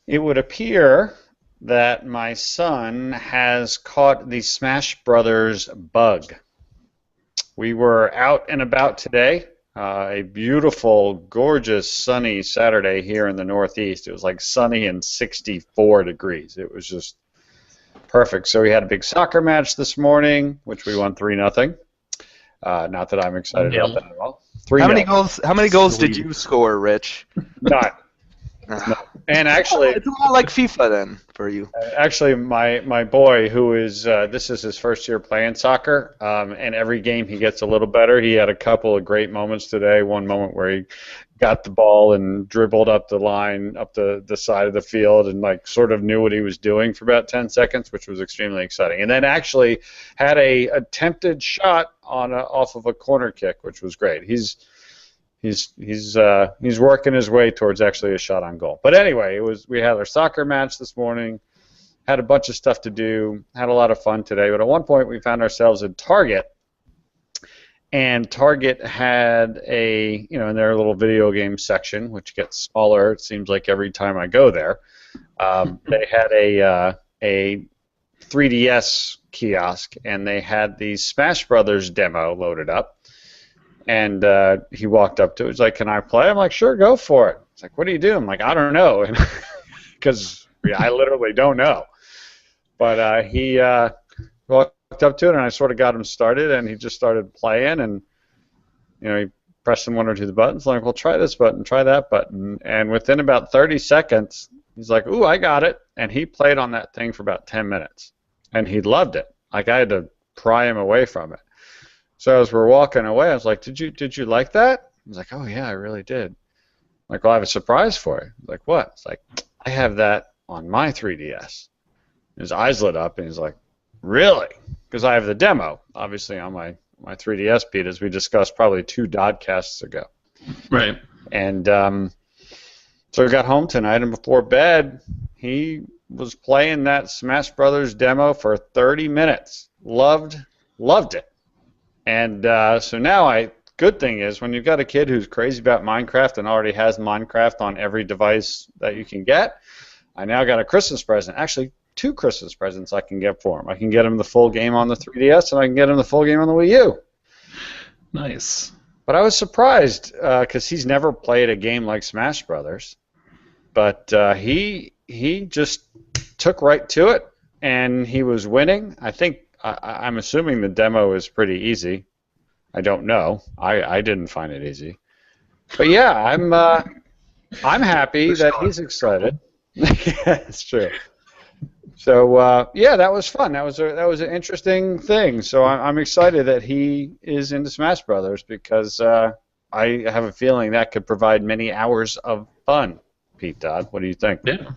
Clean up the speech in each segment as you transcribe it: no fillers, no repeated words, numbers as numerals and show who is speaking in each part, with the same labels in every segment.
Speaker 1: It would appear that my son has caught the Smash Brothers bug. We were out and about today. A beautiful, gorgeous, sunny Saturday here in the Northeast. It was like sunny and 64 degrees. It was just perfect. So we had a big soccer match this morning, which we won 3-0. Not that I'm excited about that at all. 3-0.
Speaker 2: How many goals did you score, Rich?
Speaker 1: None. No. And actually,
Speaker 2: it's a lot like FIFA then for you.
Speaker 1: Actually, my boy, who is this is his first year playing soccer, and every game he gets a little better. He had a couple of great moments today. One moment where he got the ball and dribbled up the line, up the side of the field, and like sort of knew what he was doing for about 10 seconds, which was extremely exciting. And then actually had a attempted shot on off of a corner kick, which was great. He's working his way towards actually a shot on goal. But anyway, we had our soccer match this morning, had a bunch of stuff to do, had a lot of fun today. But at one point, we found ourselves in Target, and Target had in their little video game section, which gets smaller. It seems like every time I go there. They had a 3DS kiosk, and they had the Smash Brothers demo loaded up. And he walked up to it. He's like, "Can I play?" I'm like, "Sure, go for it." He's like, "What do you do?" I'm like, "I don't know," because I literally don't know. But he walked up to it, and I sort of got him started, and he just started playing, and he pressed one or two of the buttons. Like, "Well, try this button, try that button," and within about 30 seconds, he's like, "Ooh, I got it," and he played on that thing for about 10 minutes, and he loved it. Like, I had to pry him away from it. So as we're walking away, I was like, "Did you like that?" He's like, "Oh yeah, I really did." I'm like, "Well, I have a surprise for you." He's like, "What?" It's like, "I have that on my 3DS." His eyes lit up, and he's like, "Really?" Because I have the demo, obviously, on my 3DS Pete, as we discussed probably 2 Doddcasts ago.
Speaker 3: Right.
Speaker 1: And so we got home tonight, and before bed, he was playing that Smash Brothers demo for 30 minutes. Loved it. And so now good thing is when you've got a kid who's crazy about Minecraft and already has Minecraft on every device that you can get, I now got a Christmas present. Actually, 2 Christmas presents I can get for him. I can get him the full game on the 3DS, and I can get him the full game on the Wii U.
Speaker 3: Nice.
Speaker 1: But I was surprised because he's never played a game like Smash Brothers. But he just took right to it, and he was winning. I'm assuming the demo is pretty easy. I don't know. I didn't find it easy. But yeah, I'm happy that he's excited. Yeah, it's true. So yeah, that was fun. That was an interesting thing. So I'm excited that he is into Smash Brothers because I have a feeling that could provide many hours of fun. Pete Dodd, what do you think?
Speaker 3: Yeah.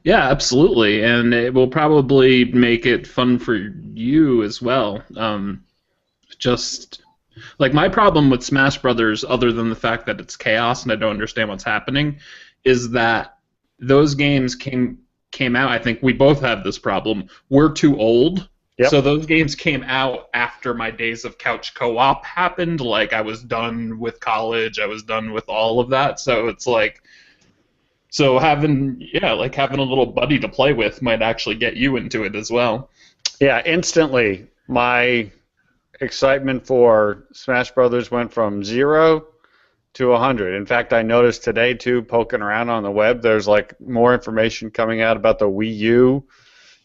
Speaker 3: Yeah, absolutely, and it will probably make it fun for you as well. Just like my problem with Smash Brothers, other than the fact that it's chaos and I don't understand what's happening, is that those games came out. I think we both have this problem. We're too old.
Speaker 1: Yep.
Speaker 3: So those games came out after my days of couch co-op happened. Like I was done with college, I was done with all of that. So it's like. So having a little buddy to play with might actually get you into it as well.
Speaker 1: Yeah, instantly my excitement for Smash Brothers went from 0 to 100. In fact, I noticed today too, poking around on the web, there's like more information coming out about the Wii U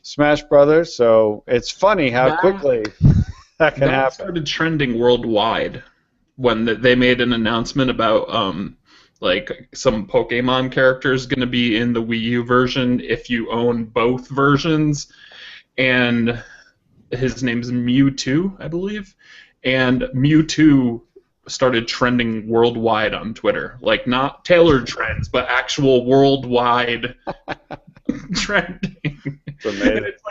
Speaker 1: Smash Brothers. So it's funny how quickly that can happen.
Speaker 3: That started trending worldwide when they made an announcement about like some Pokemon characters going to be in the Wii U version if you own both versions, and his name's Mewtwo, I believe, and Mewtwo started trending worldwide on Twitter, like not tailored trends, but actual worldwide trending. It's amazing. And it's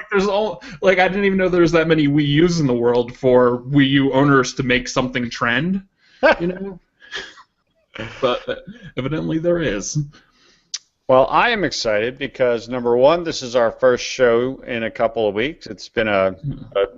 Speaker 3: like I didn't even know there's that many Wii U's in the world for Wii U owners to make something trend, you know. But evidently there is.
Speaker 1: Well, I am excited because, number one, this is our first show in a couple of weeks. It's been a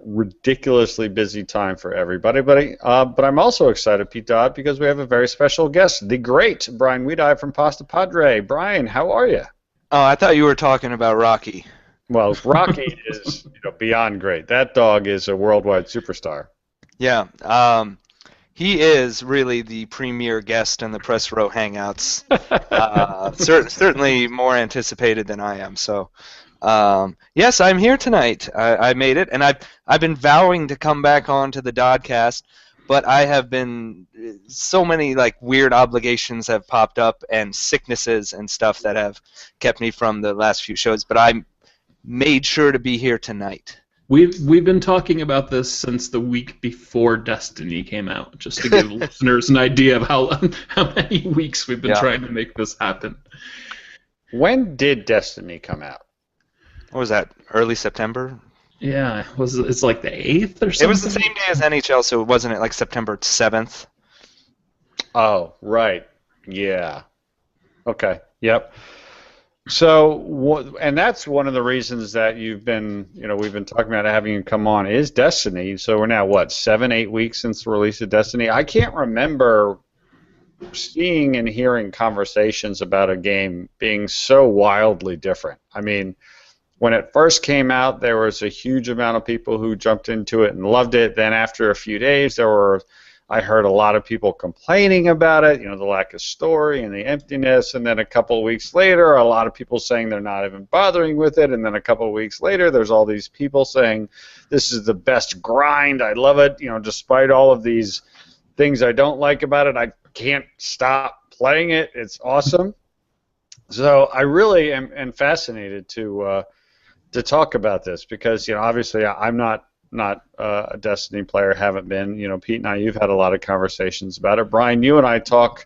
Speaker 1: ridiculously busy time for everybody. But I'm also excited, Pete Dodd, because we have a very special guest, the great Brian Weedi from Pasta Padre. Brian, how are you?
Speaker 2: Oh, I thought you were talking about Rocky.
Speaker 1: Well, Rocky is beyond great. That dog is a worldwide superstar.
Speaker 2: Yeah, he is really the premier guest in the Press Row Hangouts. Certainly more anticipated than I am. So, yes, I'm here tonight. I made it, and I've been vowing to come back on to the Doddcast, but I have been so many like weird obligations have popped up and sicknesses and stuff that have kept me from the last few shows. But I made sure to be here tonight.
Speaker 3: We've been talking about this since the week before Destiny came out, just to give listeners an idea of how many weeks we've been trying to make this happen.
Speaker 1: When did Destiny come out?
Speaker 2: What was that? Early September?
Speaker 3: Yeah, it's like the 8th or something?
Speaker 2: It was the same day as NHL, so wasn't it like September 7th?
Speaker 1: Oh, right. Yeah. Okay. Yep. So, and that's one of the reasons that we've been talking about having you come on is Destiny. So we're now, 7, 8 weeks since the release of Destiny? I can't remember seeing and hearing conversations about a game being so wildly different. I mean, when it first came out, there was a huge amount of people who jumped into it and loved it. Then after a few days, I heard a lot of people complaining about it, the lack of story and the emptiness. And then a couple of weeks later, a lot of people saying they're not even bothering with it. And then a couple of weeks later, there's all these people saying this is the best grind. I love it. Despite all of these things I don't like about it, I can't stop playing it. It's awesome. So I really am fascinated to talk about this because, obviously I'm not a Destiny player, haven't been. Pete and I, you've had a lot of conversations about it. Brian, you and I talk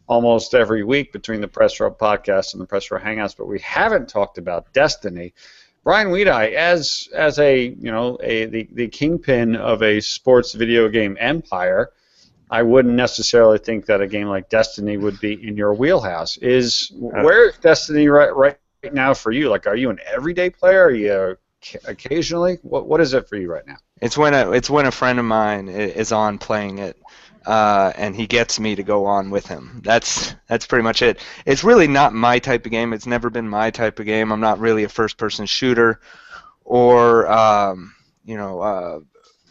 Speaker 1: almost every week between the Press Row podcast and the Press Row Hangouts, but we haven't talked about Destiny. Brian Weedeye, as the kingpin of a sports video game empire, I wouldn't necessarily think that a game like Destiny would be in your wheelhouse. Where is Destiny right now for you? Like, are you an everyday player? Are you occasionally? What is it for you right now?
Speaker 2: It's when a friend of mine is on playing it, and he gets me to go on with him. That's pretty much it. It's really not my type of game. It's never been my type of game. I'm not really a first-person shooter, or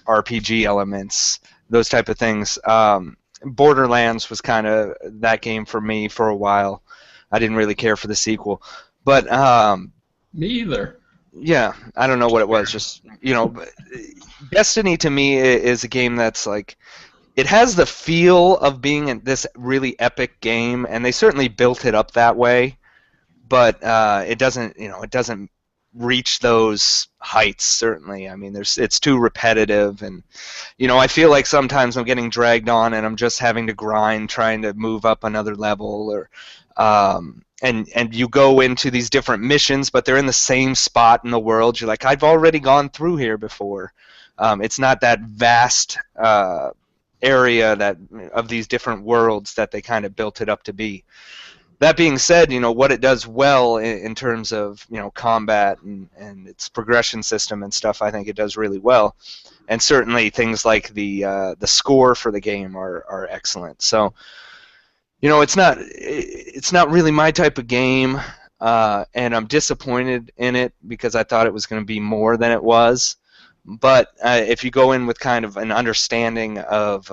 Speaker 2: RPG elements, those type of things. Borderlands was kind of that game for me for a while. I didn't really care for the sequel, but
Speaker 3: me either.
Speaker 2: Yeah, I don't know what it was. Just Destiny to me is a game that's like, it has the feel of being this really epic game, and they certainly built it up that way. But it doesn't reach those heights. Certainly, I mean, it's too repetitive, and I feel like sometimes I'm getting dragged on, and I'm just having to grind, trying to move up another level, or and you go into these different missions, but they're in the same spot in the world. You're like, I've already gone through here before. It's not that vast area of these different worlds that they kind of built it up to be. That being said, what it does well in terms of combat and its progression system and stuff, I think it does really well. And certainly things like the score for the game are excellent. So. It's not really my type of game, and I'm disappointed in it because I thought it was going to be more than it was. But if you go in with kind of an understanding of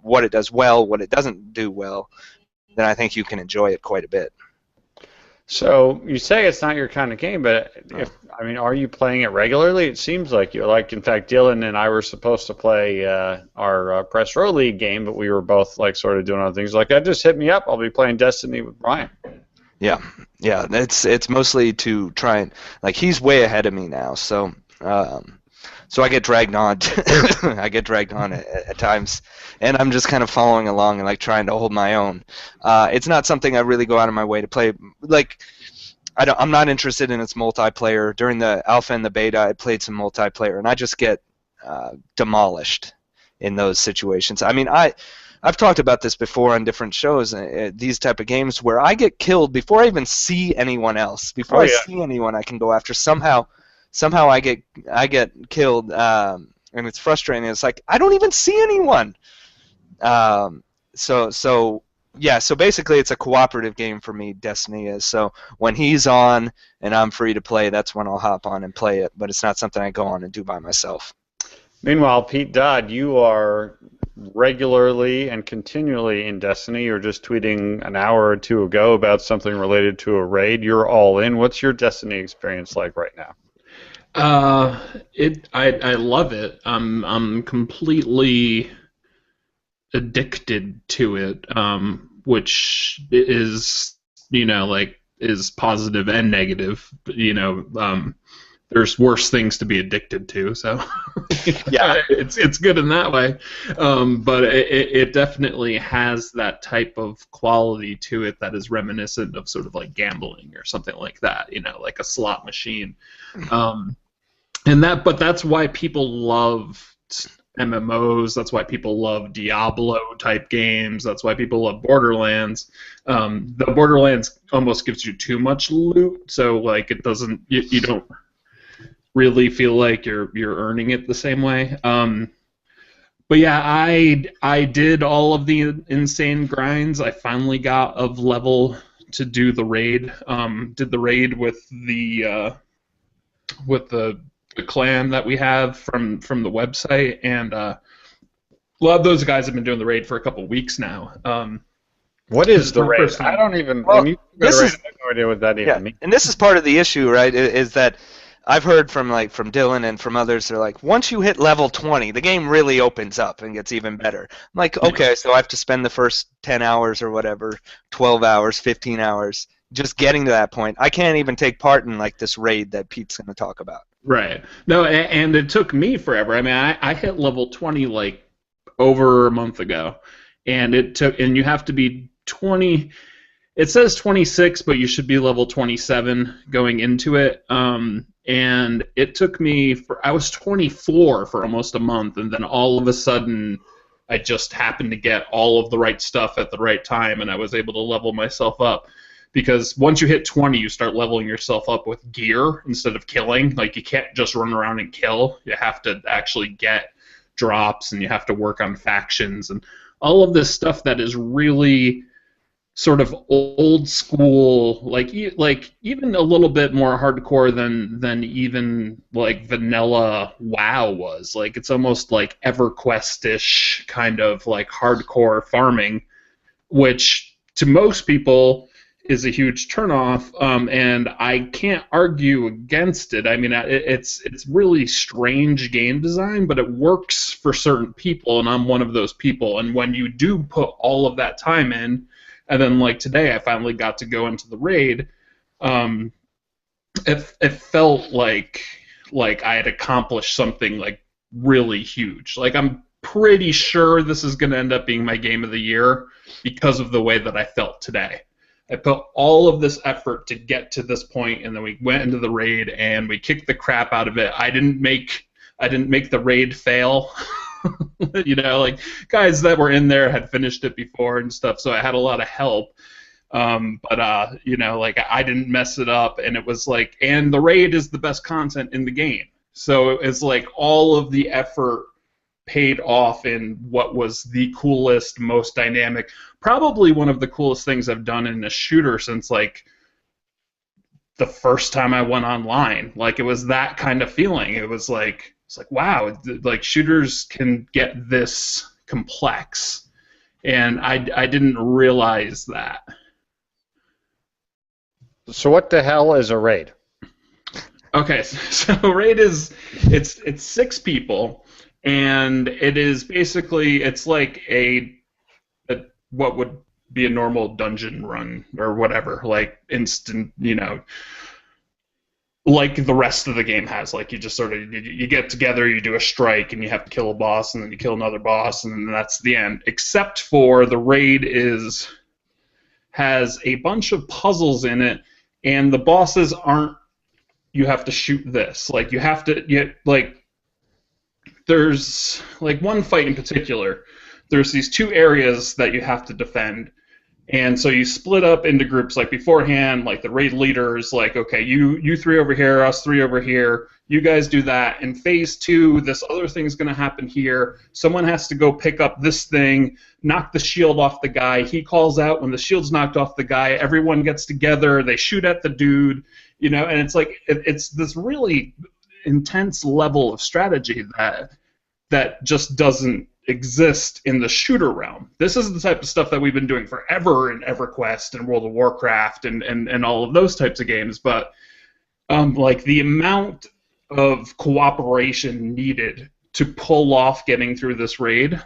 Speaker 2: what it does well, what it doesn't do well, then I think you can enjoy it quite a bit.
Speaker 1: So you say it's not your kind of game, but are you playing it regularly? It seems like you're. Like, in fact, Dylan and I were supposed to play our Press Row League game, but we were both like sort of doing other things. Like, just hit me up. I'll be playing Destiny with Brian.
Speaker 2: Yeah. It's mostly to try and he's way ahead of me now, so I get dragged on. I get dragged on at times, and I'm just kind of following along and trying to hold my own. It's not something I really go out of my way to play. I'm not interested in its multiplayer. During the alpha and the beta, I played some multiplayer, and I just get demolished in those situations. I mean, I've talked about this before on different shows. These type of games where I get killed before I even see anyone else. Before I see anyone, I can go after. Somehow I get killed, and it's frustrating. It's like I don't even see anyone. So yeah, so basically it's a cooperative game for me, Destiny is. So when he's on and I'm free to play, that's when I'll hop on and play it, but it's not something I go on and do by myself.
Speaker 1: Meanwhile, Pete Dodd, you are regularly and continually in Destiny. You're just tweeting an hour or two ago about something related to a raid. You're all in. What's your Destiny experience like right now?
Speaker 3: I love it. I'm completely addicted to it, which is, like, is positive and negative. There's worse things to be addicted to, so
Speaker 2: Yeah.
Speaker 3: it's good in that way. But it definitely has that type of quality to it that is reminiscent of sort of like gambling or something like that, like a slot machine. But that's why people love MMOs. That's why people love Diablo type games. That's why people love Borderlands. The Borderlands almost gives you too much loot, so like it doesn't. You don't really feel like you're earning it the same way. But yeah, I did all of the insane grinds. I finally got of level to do the raid. Did the raid with the clan that we have from the website, and a lot of those guys have been doing the raid for a couple weeks now.
Speaker 1: What is the raid?
Speaker 3: First time.
Speaker 1: I don't even.
Speaker 2: Well,
Speaker 1: when you go to raid, I have no idea what that even means.
Speaker 2: And this is part of the issue, right? Is that I've heard from Dylan and from others. They're like, once you hit level 20, the game really opens up and gets even better. I'm like, okay, so I have to spend the first 10 hours or whatever, 12 hours, 15 hours, just getting to that point. I can't even take part in like this raid that Pete's going to talk about.
Speaker 3: Right. No, and it took me forever. I mean, I hit level 20 like over a month ago, and you have to be 20. It says 26, but you should be level 27 going into it. And it took me I was 24 for almost a month, and then all of a sudden I just happened to get all of the right stuff at the right time, and I was able to level myself up. Because once you hit 20, you start leveling yourself up with gear instead of killing. Like, you can't just run around and kill. You have to actually get drops, and you have to work on factions, and all of this stuff that is really sort of old school, like even a little bit more hardcore than even like vanilla WoW was. Like, it's almost like EverQuest-ish kind of like hardcore farming, which to most people is a huge turnoff, and I can't argue against it. I mean, it's really strange game design, but it works for certain people, and I'm one of those people. And when you do put all of that time in, and then like today, I finally got to go into the raid, it felt like I had accomplished something like really huge. Like, I'm pretty sure this is going to end up being my game of the year because of the way that I felt today. I put all of this effort to get to this point, and then we went into the raid and we kicked the crap out of it. I didn't make the raid fail. Like, guys that were in there had finished it before and stuff, so I had a lot of help. But like, I didn't mess it up, and it was like, and the raid is the best content in the game. So it's like all of the effort paid off in what was the coolest, most dynamic, probably one of the coolest things I've done in a shooter since like the first time I went online. Like, it was that kind of feeling. It's like, wow, like, shooters can get this complex, and I didn't realize that.
Speaker 1: So what the hell is a raid?
Speaker 3: Okay, so raid is it's 6 people. And it is basically, it's like what would be a normal dungeon run or whatever, like instant, like the rest of the game has. Like, you just sort of, you get together, you do a strike, and you have to kill a boss, and then you kill another boss, and then that's the end. Except for the raid has a bunch of puzzles in it, and the bosses aren't, you have to shoot this. Like, you have to, there's like one fight in particular. There's these 2 areas that you have to defend, And so you split up into groups like beforehand, like the raid leaders, like, okay, you three over here, us three over here, you guys do that. In phase 2, this other thing's going to happen here. Someone has to go pick up this thing, knock the shield off the guy. He calls out when the shield's knocked off the guy. Everyone gets together. They shoot at the dude, and it's like it's this really intense level of strategy that just doesn't exist in the shooter realm. This is the type of stuff that we've been doing forever in EverQuest and World of Warcraft and all of those types of games, but like the amount of cooperation needed to pull off getting through this raid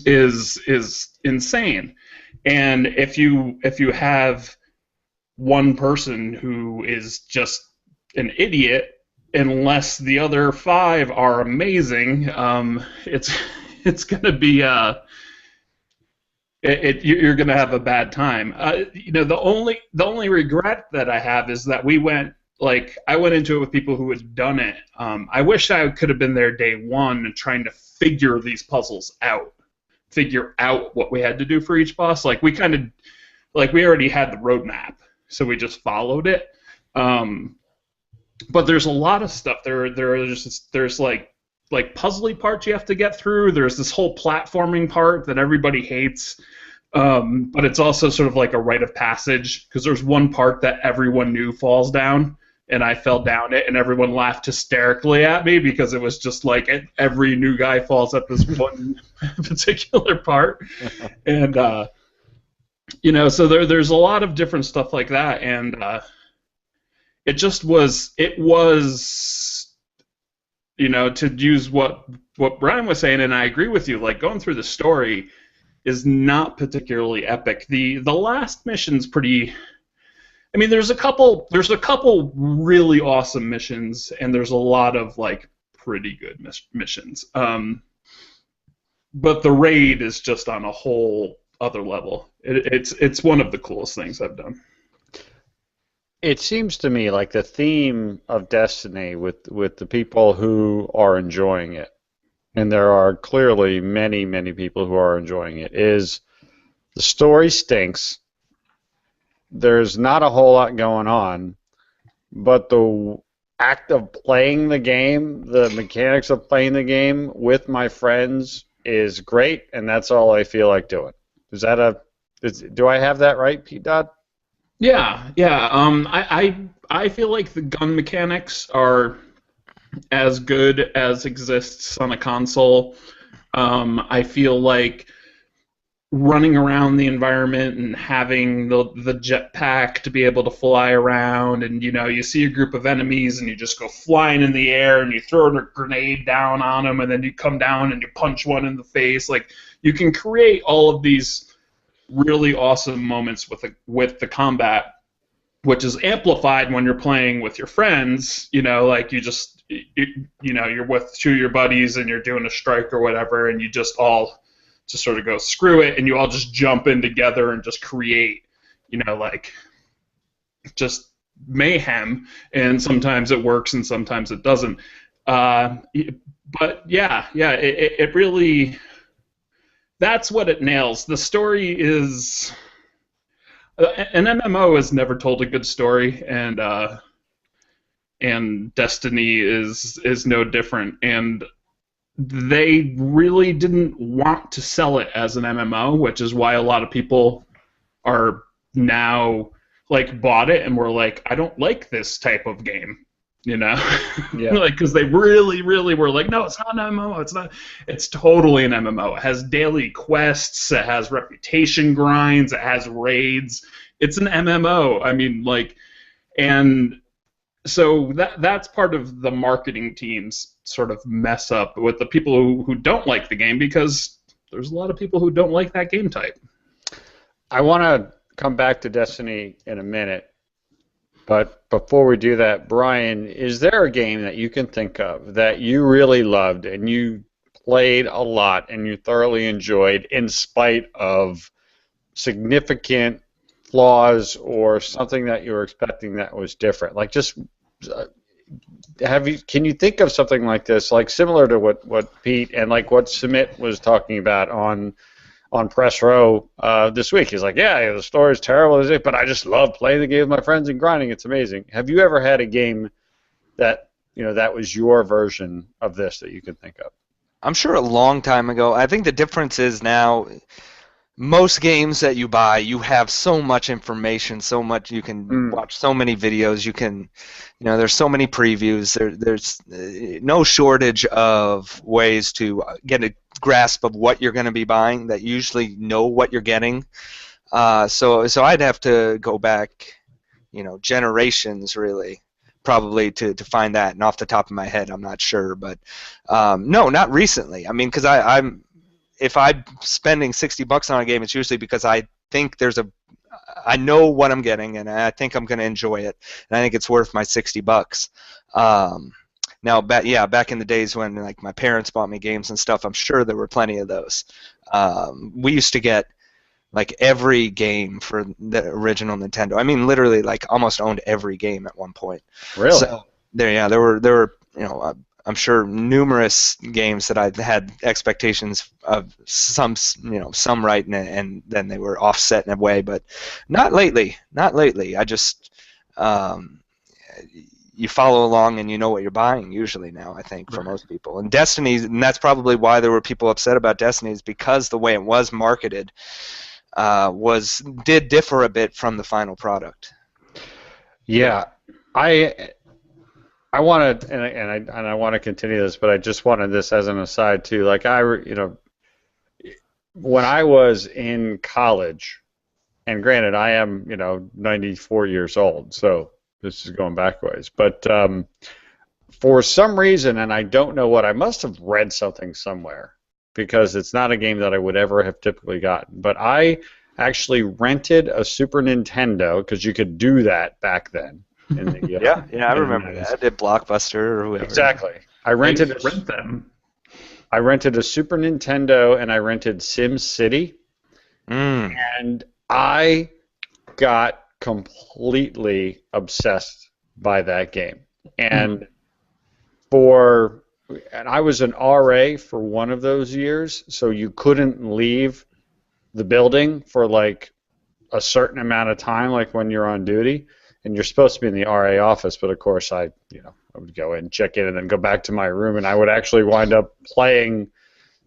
Speaker 3: is insane. And if you have one person who is just an idiot, unless the other 5 are amazing, it's going to be you're going to have a bad time. The only regret that I have is that I went into it with people who had done it. I wish I could have been there day one and trying to figure these puzzles out, figure out what we had to do for each boss. Like we already had the roadmap, so we just followed it. But there's a lot of stuff. There's like puzzly parts you have to get through. There's this whole platforming part that everybody hates. But it's also sort of like a rite of passage, because there's one part that everyone knew falls down, and I fell down it, and everyone laughed hysterically at me because it was just like every new guy falls at this one particular part. And, so there's a lot of different stuff like that, and it was, to use what Brian was saying, and I agree with you, like going through the story is not particularly epic. The last mission's pretty. I mean, there's a couple really awesome missions, and there's a lot of like pretty good missions. But the raid is just on a whole other level. It's one of the coolest things I've done.
Speaker 1: It seems to me like the theme of Destiny with the people who are enjoying it, and there are clearly many, many people who are enjoying it, is the story stinks. There's not a whole lot going on, but the act of playing the game, the mechanics of playing the game with my friends is great, and that's all I feel like doing. Do I have that right, Pete Dodd?
Speaker 3: Yeah. I feel like the gun mechanics are as good as exists on a console. I feel like running around the environment and having the jetpack to be able to fly around, and you see a group of enemies and you just go flying in the air and you throw a grenade down on them, and then you come down and you punch one in the face. Like, you can create all of these really awesome moments with the combat, which is amplified when you're playing with your friends. Like you're with 2 of your buddies and you're doing a strike or whatever, and you just all just sort of go screw it, and you all just jump in together and just create, like just mayhem. And sometimes it works and sometimes it doesn't. But yeah, it really. That's what it nails. The story is. An MMO has never told a good story, and Destiny is no different. And they really didn't want to sell it as an MMO, which is why a lot of people are now like bought it and were like, I don't like this type of game. Yeah. Like, because they really, really were like, no, it's not an MMO. It's not. It's totally an MMO. It has daily quests. It has reputation grinds. It has raids. It's an MMO. I mean, like, and so that's part of the marketing team's sort of mess up with the people who don't like the game, because there's a lot of people who don't like that game type.
Speaker 1: I want to come back to Destiny in a minute. But before we do that, Brian, is there a game that you can think of that you really loved and you played a lot and you thoroughly enjoyed in spite of significant flaws or something that you were expecting that was different? Like, just can you think of something like this, like similar to what Pete and like what Sumit was talking about on on Press Row this week. He's like, yeah, the story's terrible, but I just love playing the game with my friends and grinding. It's amazing. Have you ever had a game that that was your version of this that you can think of?
Speaker 2: I'm sure a long time ago. I think the difference is now most games that you buy, you have so much information, so much you can watch, so many videos. You can, there's so many previews. There's no shortage of ways to get a grasp of what you're going to be buying. That you usually know what you're getting. So I'd have to go back, generations really, probably to find that. And off the top of my head, I'm not sure, but no, not recently. I mean, because if I'm spending $60 on a game, it's usually because I think I know what I'm getting, and I think I'm going to enjoy it, and I think it's worth my $60. Now, back in the days when like my parents bought me games and stuff, I'm sure there were plenty of those. We used to get like every game for the original Nintendo. I mean, literally, like almost owned every game at one point.
Speaker 1: Really?
Speaker 2: So there were I'm sure numerous games that I had expectations of some right, and then they were offset in a way, but not lately. Not lately. I just you follow along and you know what you're buying usually now, I think, for most people. And Destiny, and that's probably why there were people upset about Destiny, is because the way it was marketed did differ a bit from the final product.
Speaker 1: Yeah, I want to, and I want to continue this, but I just wanted this as an aside too. Like when I was in college, and granted, I am 94 years old, so this is going back ways. But for some reason, and I don't know what, I must have read something somewhere, because it's not a game that I would ever have typically gotten. But I actually rented a Super Nintendo, because you could do that back then.
Speaker 2: Yeah, I remember that. I did Blockbuster or whoever.
Speaker 1: Exactly. I rented a Super Nintendo, and I rented Sim City, and I got completely obsessed by that game. And I was an RA for one of those years, so you couldn't leave the building for like a certain amount of time, like when you're on duty. And you're supposed to be in the RA office, but of course I would go in, check in, and then go back to my room, and I would actually wind up playing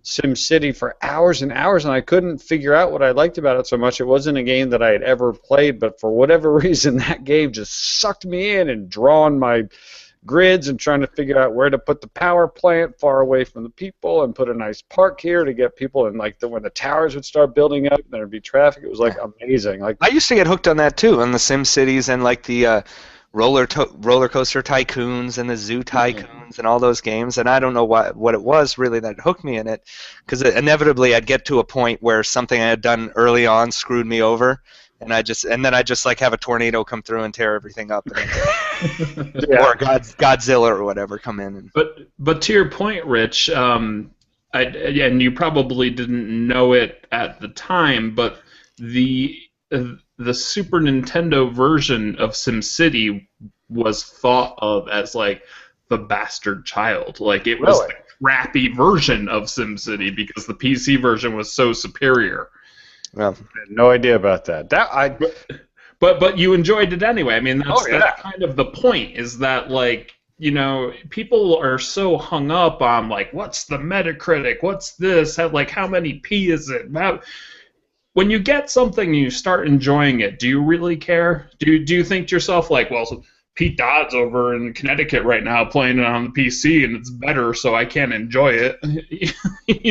Speaker 1: SimCity for hours and hours, and I couldn't figure out what I liked about it so much. It wasn't a game that I had ever played, but for whatever reason, that game just sucked me in, and drawing my grids and trying to figure out where to put the power plant far away from the people and put a nice park here to get people, and like when the towers would start building up and there'd be traffic, it was like amazing. Like
Speaker 2: I used to get hooked on that too, on the Sim Cities and like the roller coaster tycoons and the zoo tycoons and all those games, and I don't know what it was really that hooked me in it, because inevitably I'd get to a point where something I had done early on screwed me over, and then I just like have a tornado come through and tear everything up, or Godzilla or whatever come in.
Speaker 3: But to your point, Rich, and you probably didn't know it at the time, but the Super Nintendo version of SimCity was thought of as like the bastard child. Like it was the crappy version of SimCity because the PC version was so superior.
Speaker 1: Well, I had no idea about that.
Speaker 3: But you enjoyed it anyway. I mean, that's kind of the point, is that like, people are so hung up on like, what's the Metacritic? What's this? How many P is it? When you get something and you start enjoying it, do you really care? Do you think to yourself like, well, Pete Dodd's over in Connecticut right now playing it on the PC and it's better, so I can't enjoy it?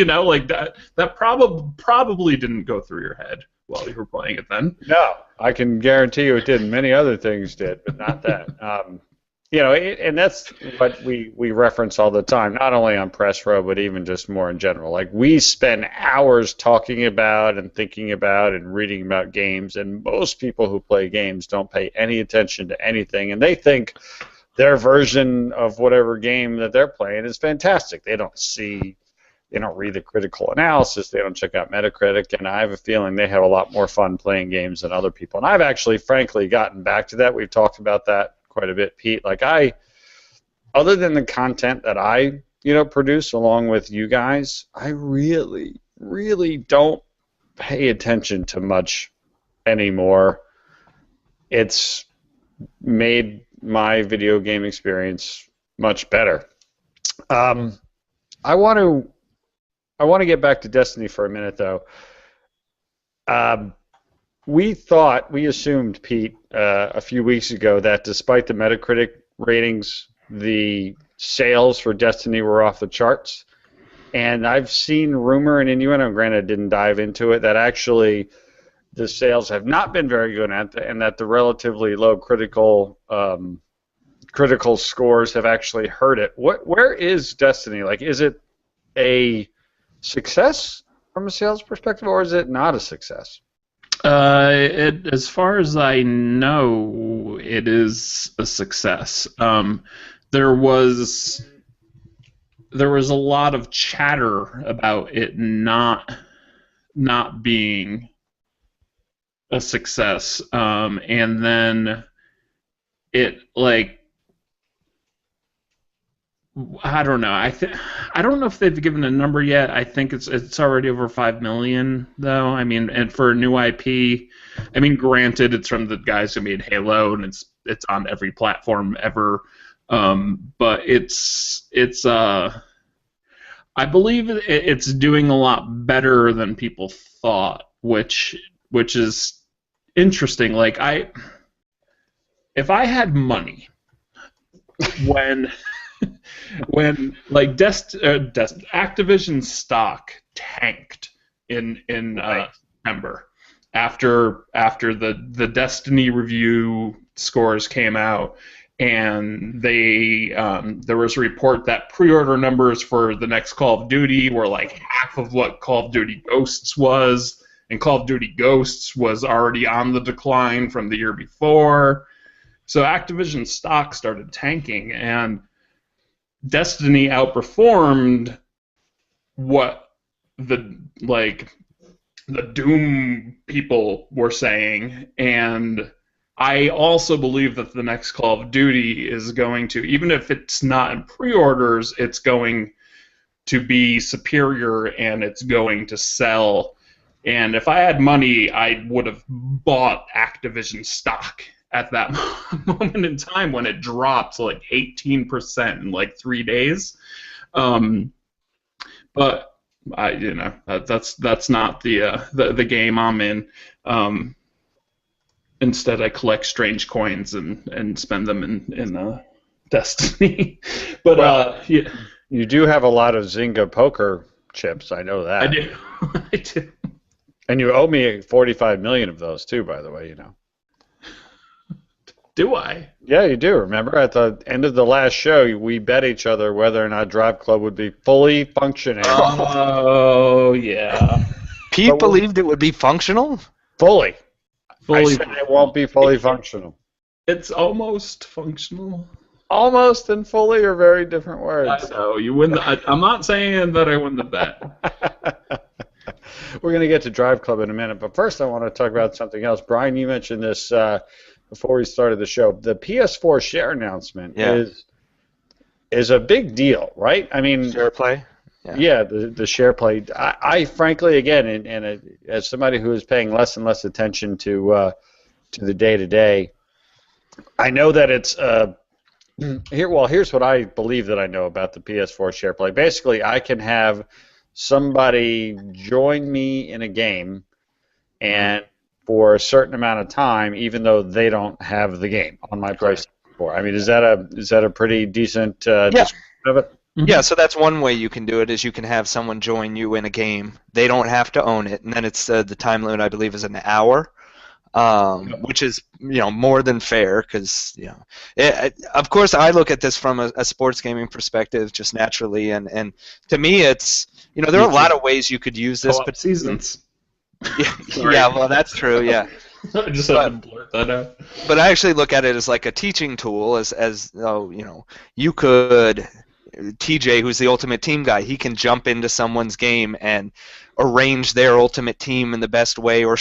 Speaker 3: Like that probably didn't go through your head while you were playing it then.
Speaker 1: No, I can guarantee you it didn't. Many other things did, but not that. And that's what we reference all the time, not only on Press Row, but even just more in general. Like, we spend hours talking about and thinking about and reading about games, and most people who play games don't pay any attention to anything, and they think their version of whatever game that they're playing is fantastic. They don't read the critical analysis, they don't check out Metacritic, and I have a feeling they have a lot more fun playing games than other people. And I've actually, frankly, gotten back to that. We've talked about that quite a bit, Pete. Like, other than the content that I produce along with you guys, I really, really don't pay attention to much anymore. It's made my video game experience much better. I want to get back to Destiny for a minute, though. We assumed, Pete, a few weeks ago that despite the Metacritic ratings, the sales for Destiny were off the charts. And I've seen rumor and innuendo, granted, didn't dive into it, that actually the sales have not been very good and that the relatively low critical scores have actually hurt it. Where is Destiny? Like, is it a success from a sales perspective, or is it not a success?
Speaker 3: As far as I know, it is a success. There was a lot of chatter about it not being a success, and then it, like, I don't know. I don't know if they've given a number yet. I think it's already over 5 million, though. I mean, and for a new IP, I mean, granted, it's from the guys who made Halo, and it's on every platform ever. But I believe it's doing a lot better than people thought, which is interesting. Like, if I had money when like Activision stock tanked in September after the Destiny review scores came out, and there was a report that pre-order numbers for the next Call of Duty were like half of what Call of Duty Ghosts was, and Call of Duty Ghosts was already on the decline from the year before. So Activision stock started tanking, and Destiny outperformed what the Doom people were saying, and I also believe that the next Call of Duty is going to, even if it's not in pre-orders, it's going to be superior and it's going to sell. And if I had money, I would have bought Activision stock at that moment in time when it dropped to like 18% in like 3 days. But that's not the game I'm in. Instead, I collect strange coins and spend them in Destiny. But yeah.
Speaker 1: You do have a lot of Zynga poker chips. I know that.
Speaker 3: I do. I do.
Speaker 1: And you owe me 45 million of those too, by the way. You know.
Speaker 3: Do I?
Speaker 1: Yeah, you do. Remember, at the end of the last show, we bet each other whether or not Drive Club would be fully functioning.
Speaker 3: Oh, yeah.
Speaker 2: Pete believed it would be functional?
Speaker 1: Fully. I said it won't be fully functional.
Speaker 3: It's almost functional.
Speaker 1: Almost and fully are very different words.
Speaker 3: I know. You win. I'm not saying that I win the bet.
Speaker 1: We're going to get to Drive Club in a minute, but first I want to talk about something else. Brian, you mentioned this before we started the show. The PS4 share announcement is a big deal, right? I mean,
Speaker 2: share play.
Speaker 1: Yeah, the share play. I frankly, again, and as somebody who is paying less and less attention to the day-to-day, I know that it's here. Well, here's what I believe that I know about the PS4 share play. Basically, I can have somebody join me in a game, and for a certain amount of time, even though they don't have the game on my PlayStation 4. I mean, is that a pretty decent description of it?
Speaker 2: Yeah, so that's one way you can do it, is you can have someone join you in a game. They don't have to own it, and then it's the time limit, I believe, is an hour, which is more than fair, because of course I look at this from a sports gaming perspective just naturally, and to me it's there are a lot of ways you could use this.
Speaker 3: Co-op seasons.
Speaker 2: Yeah, well that's true. Yeah.
Speaker 3: I just had to blurt that out.
Speaker 2: But I actually look at it as like a teaching tool, as you could. TJ, who's the Ultimate Team guy, he can jump into someone's game and arrange their Ultimate Team in the best way, or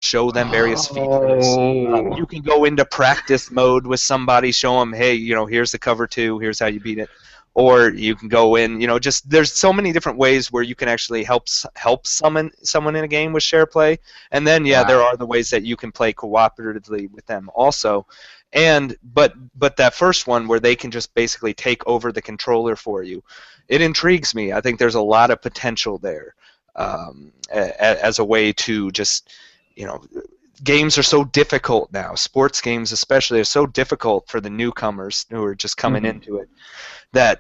Speaker 2: show them various features. You can go into practice mode with somebody, show them, hey, here's the cover 2, here's how you beat it. or you can go in, just there's so many different ways where you can actually help someone in a game with share play. And then there are the ways that you can play cooperatively with them also. And but that first one where they can just basically take over the controller for you, it intrigues me. I think there's a lot of potential there as a way to just, games are so difficult now. Sports games especially are so difficult for the newcomers who are just coming into it, that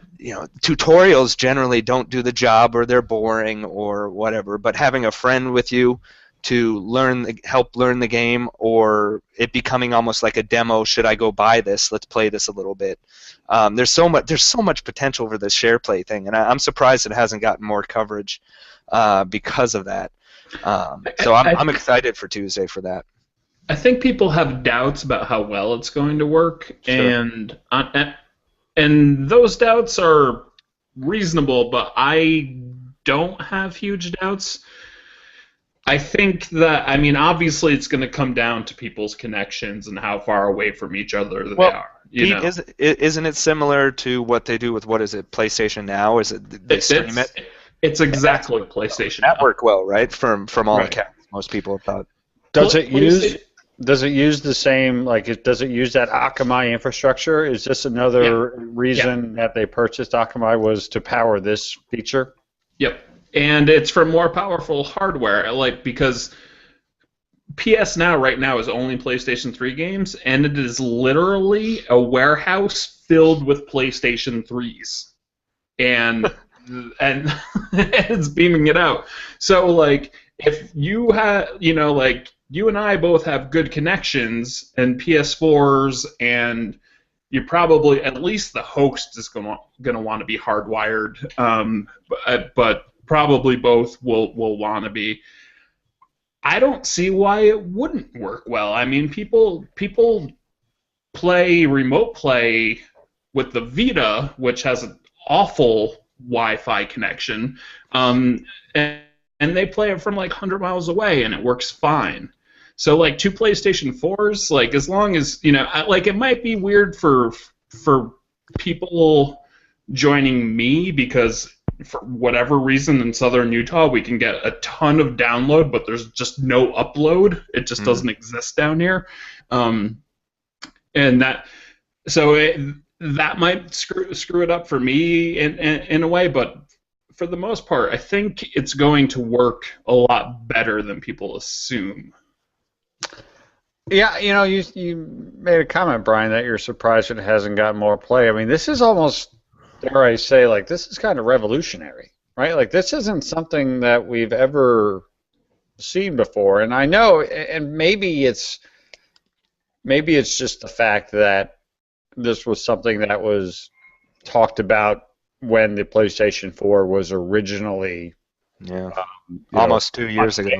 Speaker 2: tutorials generally don't do the job, or they're boring or whatever. But having a friend with you to help learn the game, or it becoming almost like a demo. Should I go buy this? Let's play this a little bit. There's so much potential for this share play thing, and I'm surprised it hasn't gotten more coverage because of that. So I'm excited for Tuesday for that.
Speaker 3: I think people have doubts about how well it's going to work,
Speaker 2: Sure.
Speaker 3: and those doubts are reasonable, but I don't have huge doubts. I think that, obviously it's going to come down to people's connections and how far away from each other they are.
Speaker 2: Pete, isn't it similar to what they do with, what is it, PlayStation Now? Is it they stream it?
Speaker 3: It's exactly PlayStation
Speaker 2: Now. That
Speaker 3: Now.
Speaker 2: worked well, right? From all accounts, most people have thought.
Speaker 1: Does it use the same, does it use that Akamai infrastructure? Is this another reason that they purchased Akamai, was to power this feature?
Speaker 3: Yep. And it's for more powerful hardware, because PS Now right now is only PlayStation 3 games, and it is literally a warehouse filled with PlayStation 3s. And it's beaming it out. So, if you have, you and I both have good connections and PS4s, and you probably, at least the host is going to want to be hardwired, but probably both will want to be. I don't see why it wouldn't work well. People play remote play with the Vita, which has an awful Wi-Fi connection, and they play it from 100 miles away, and it works fine. So two PlayStation 4s, as long as, it might be weird for people joining me, because for whatever reason in southern Utah we can get a ton of download, but there's just no upload. It just doesn't exist down here, and that might screw it up for me in a way. But for the most part, I think it's going to work a lot better than people assume.
Speaker 1: Yeah, you made a comment, Brian, that you're surprised it hasn't gotten more play. This is almost, dare I say, this is kind of revolutionary, right? This isn't something that we've ever seen before. And I know, and maybe it's just the fact that this was something that was talked about when the PlayStation 4 was originally
Speaker 2: almost 2 years ago.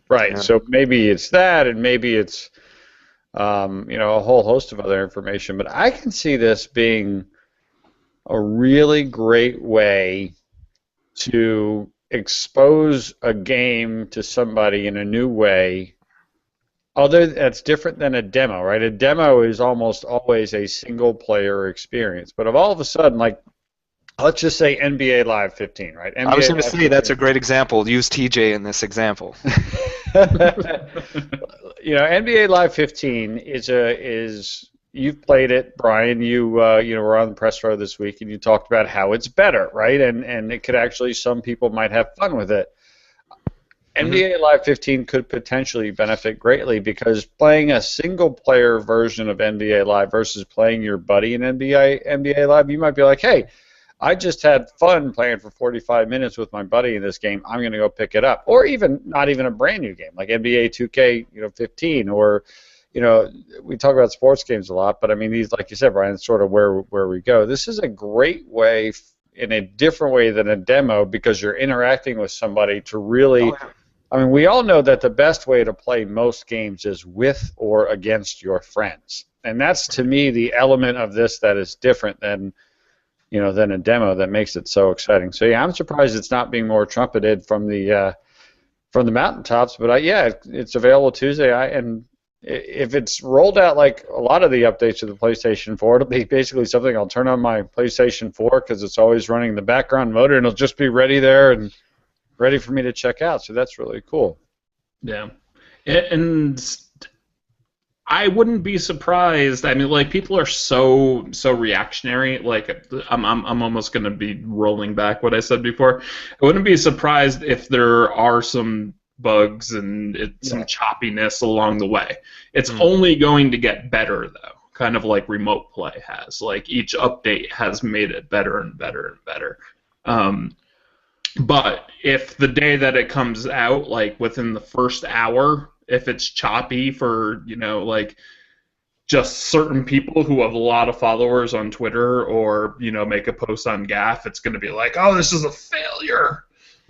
Speaker 1: Right.
Speaker 2: Yeah.
Speaker 1: So maybe it's that, and maybe it's a whole host of other information. But I can see this being a really great way to expose a game to somebody in a new way. That's different than a demo, right? A demo is almost always a single-player experience. But if all of a sudden, let's just say NBA Live 15, right?
Speaker 2: I was going to say, that's a great example. Use TJ in this example.
Speaker 1: NBA Live 15 is you've played it, Brian. You were on the press row this week, and you talked about how it's better, right? And it could actually, some people might have fun with it. NBA Live 15 could potentially benefit greatly, because playing a single-player version of NBA Live versus playing your buddy in NBA Live, you might be like, hey, I just had fun playing for 45 minutes with my buddy in this game. I'm going to go pick it up. Or not even a brand new game like NBA 2K 15, or we talk about sports games a lot, but these, like you said, Brian, it's sort of where we go. This is a great way, in a different way than a demo, because you're interacting with somebody to really. We all know that the best way to play most games is with or against your friends, and that's, to me, the element of this that is different than a demo that makes it so exciting. So yeah, I'm surprised it's not being more trumpeted from the mountaintops. But it's available Tuesday, and if it's rolled out like a lot of the updates of the PlayStation 4, it'll be basically something I'll turn on my PlayStation 4 because it's always running the background mode, and it'll just be ready there and ready for me to check out. So that's really cool.
Speaker 3: Yeah, and I wouldn't be surprised. I mean, like, people are so reactionary. Like, I'm almost gonna be rolling back what I said before. I wouldn't be surprised if there are some bugs and some choppiness along the way. It's only going to get better, though. Kind of like Remote Play has. Like, each update has made it better and better and better. But if the day that it comes out, like within the first hour, if it's choppy for, like just certain people who have a lot of followers on Twitter or, make a post on GAF, it's going to be like, oh, this is a failure.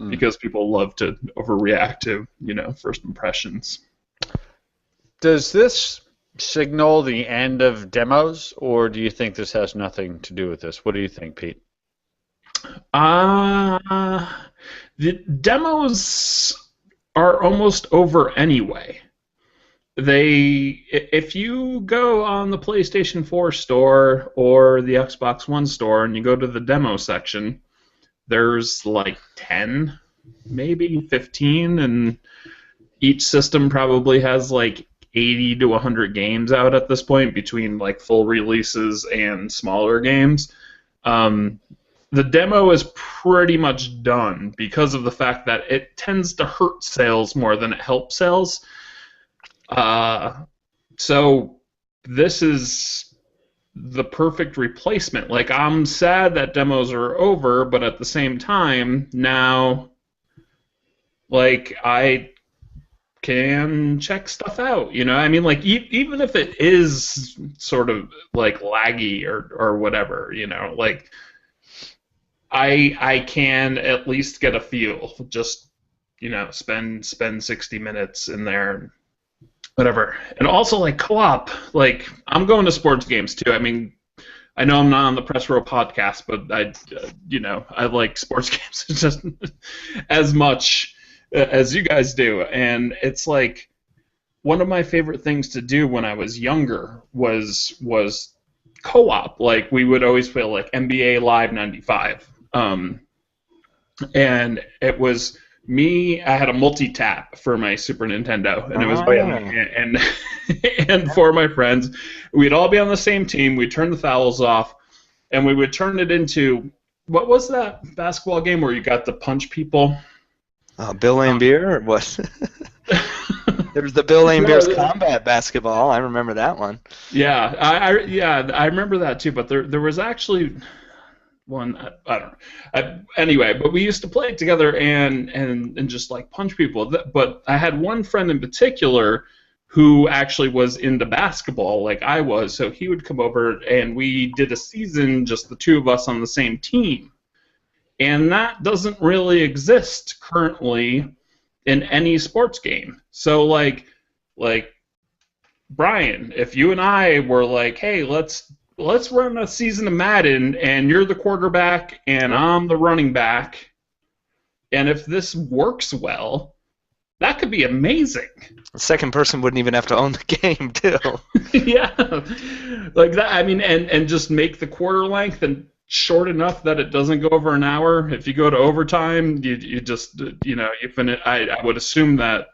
Speaker 3: Because people love to overreact to, first impressions.
Speaker 1: Does this signal the end of demos, or do you think this has nothing to do with this? What do you think, Pete?
Speaker 3: The demos are almost over anyway. If you go on the PlayStation 4 store or the Xbox One store and you go to the demo section, there's like 10, maybe 15, and each system probably has like 80 to 100 games out at this point between like full releases and smaller games. The demo is pretty much done because of the fact that it tends to hurt sales more than it helps sales. So this is the perfect replacement. Like, I'm sad that demos are over, but at the same time, now, like, I can check stuff out, I mean, like, even if it is sort of, like, laggy or whatever, like, I can at least get a feel, just, spend 60 minutes in there, whatever. And also, like, co-op, like, I'm going to sports games too. I mean, I know I'm not on the Press Row podcast, but I like sports games just as much as you guys do. And it's like, one of my favorite things to do when I was younger was co-op. Like, we would always play like NBA Live 95. And it was me. I had a multi-tap for my Super Nintendo, and it was and for my friends, we'd all be on the same team. We'd turn the fouls off, and we would turn it into, what was that basketball game where you got to punch people?
Speaker 2: Bill Lambier, or what? There was the Bill Lambier's combat basketball. I remember that one.
Speaker 3: Yeah, I remember that too. But there was actually one, I don't know. Anyway, but we used to play it together and just like punch people. But I had one friend in particular who actually was into basketball like I was, so he would come over and we did a season, just the two of us on the same team. And that doesn't really exist currently in any sports game. So like Brian, if you and I were like, hey, let's run a season of Madden, and you're the quarterback, and I'm the running back, and if this works well, that could be amazing.
Speaker 2: The second person wouldn't even have to own the game, too.
Speaker 3: Yeah, like that. I mean, and just make the quarter length and short enough that it doesn't go over an hour. If you go to overtime, you just you finish. I would assume that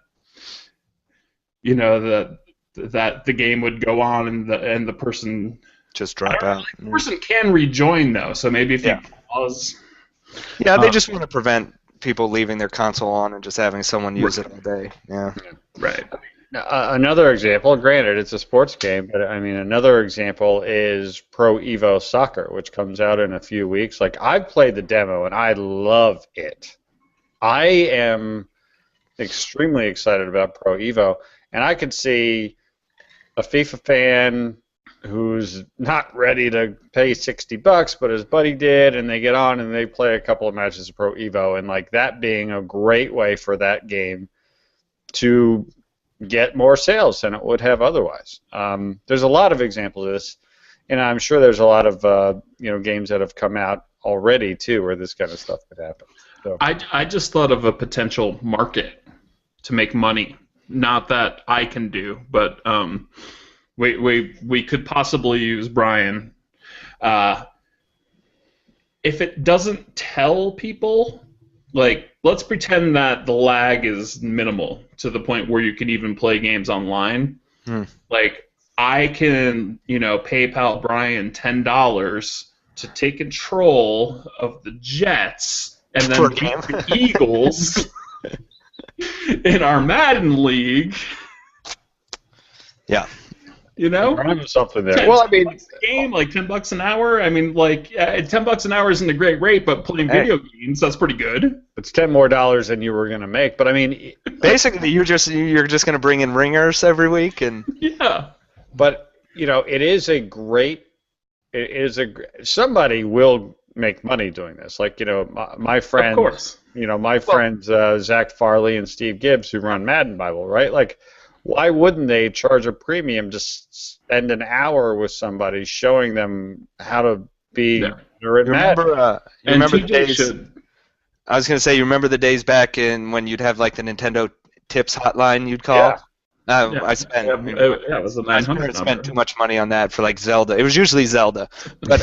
Speaker 3: that the game would go on and the person
Speaker 2: just drop out.
Speaker 3: The person can rejoin though, so maybe if you pause.
Speaker 2: Yeah, they just want to prevent people leaving their console on and just having someone use it all day. Yeah.
Speaker 3: Right.
Speaker 1: Another example, granted it's a sports game, but I mean another example is Pro Evo Soccer, which comes out in a few weeks. Like, I've played the demo and I love it. I am extremely excited about Pro Evo, and I could see a FIFA fan who's not ready to pay $60, but his buddy did, and they get on and they play a couple of matches of Pro Evo, and like that being a great way for that game to get more sales than it would have otherwise. There's a lot of examples of this, and I'm sure there's a lot of games that have come out already too where this kind of stuff could happen. So.
Speaker 3: I just thought of a potential market to make money not that I can do, but we could possibly use Brian. If it doesn't tell people, like, let's pretend that the lag is minimal to the point where you can even play games online. Like, I can, PayPal Brian $10 to take control of the Jets and then beat the Eagles in our Madden league.
Speaker 2: Yeah.
Speaker 1: Something there.
Speaker 3: 10 bucks a game, like $10 an hour. I mean, like, $10 an hour isn't a great rate, but playing video games, that's pretty good.
Speaker 1: It's $10 more than you were gonna make. But I mean,
Speaker 2: basically, you're just gonna bring in ringers every week, and
Speaker 3: yeah.
Speaker 1: But it is a great. Somebody will make money doing this. Like my friends.
Speaker 3: Of course.
Speaker 1: My friends Zach Farley and Steve Gibbs, who run Madden Bible, right? Like, why wouldn't they charge a premium to spend an hour with somebody showing them how to be better at Madden?
Speaker 2: Remember the days? I was going to say, you remember the days back when you'd have like the Nintendo Tips hotline you'd call?
Speaker 1: Yeah.
Speaker 2: I spent
Speaker 3: it was the 900
Speaker 2: spent too much money on that for like Zelda. It was usually Zelda, but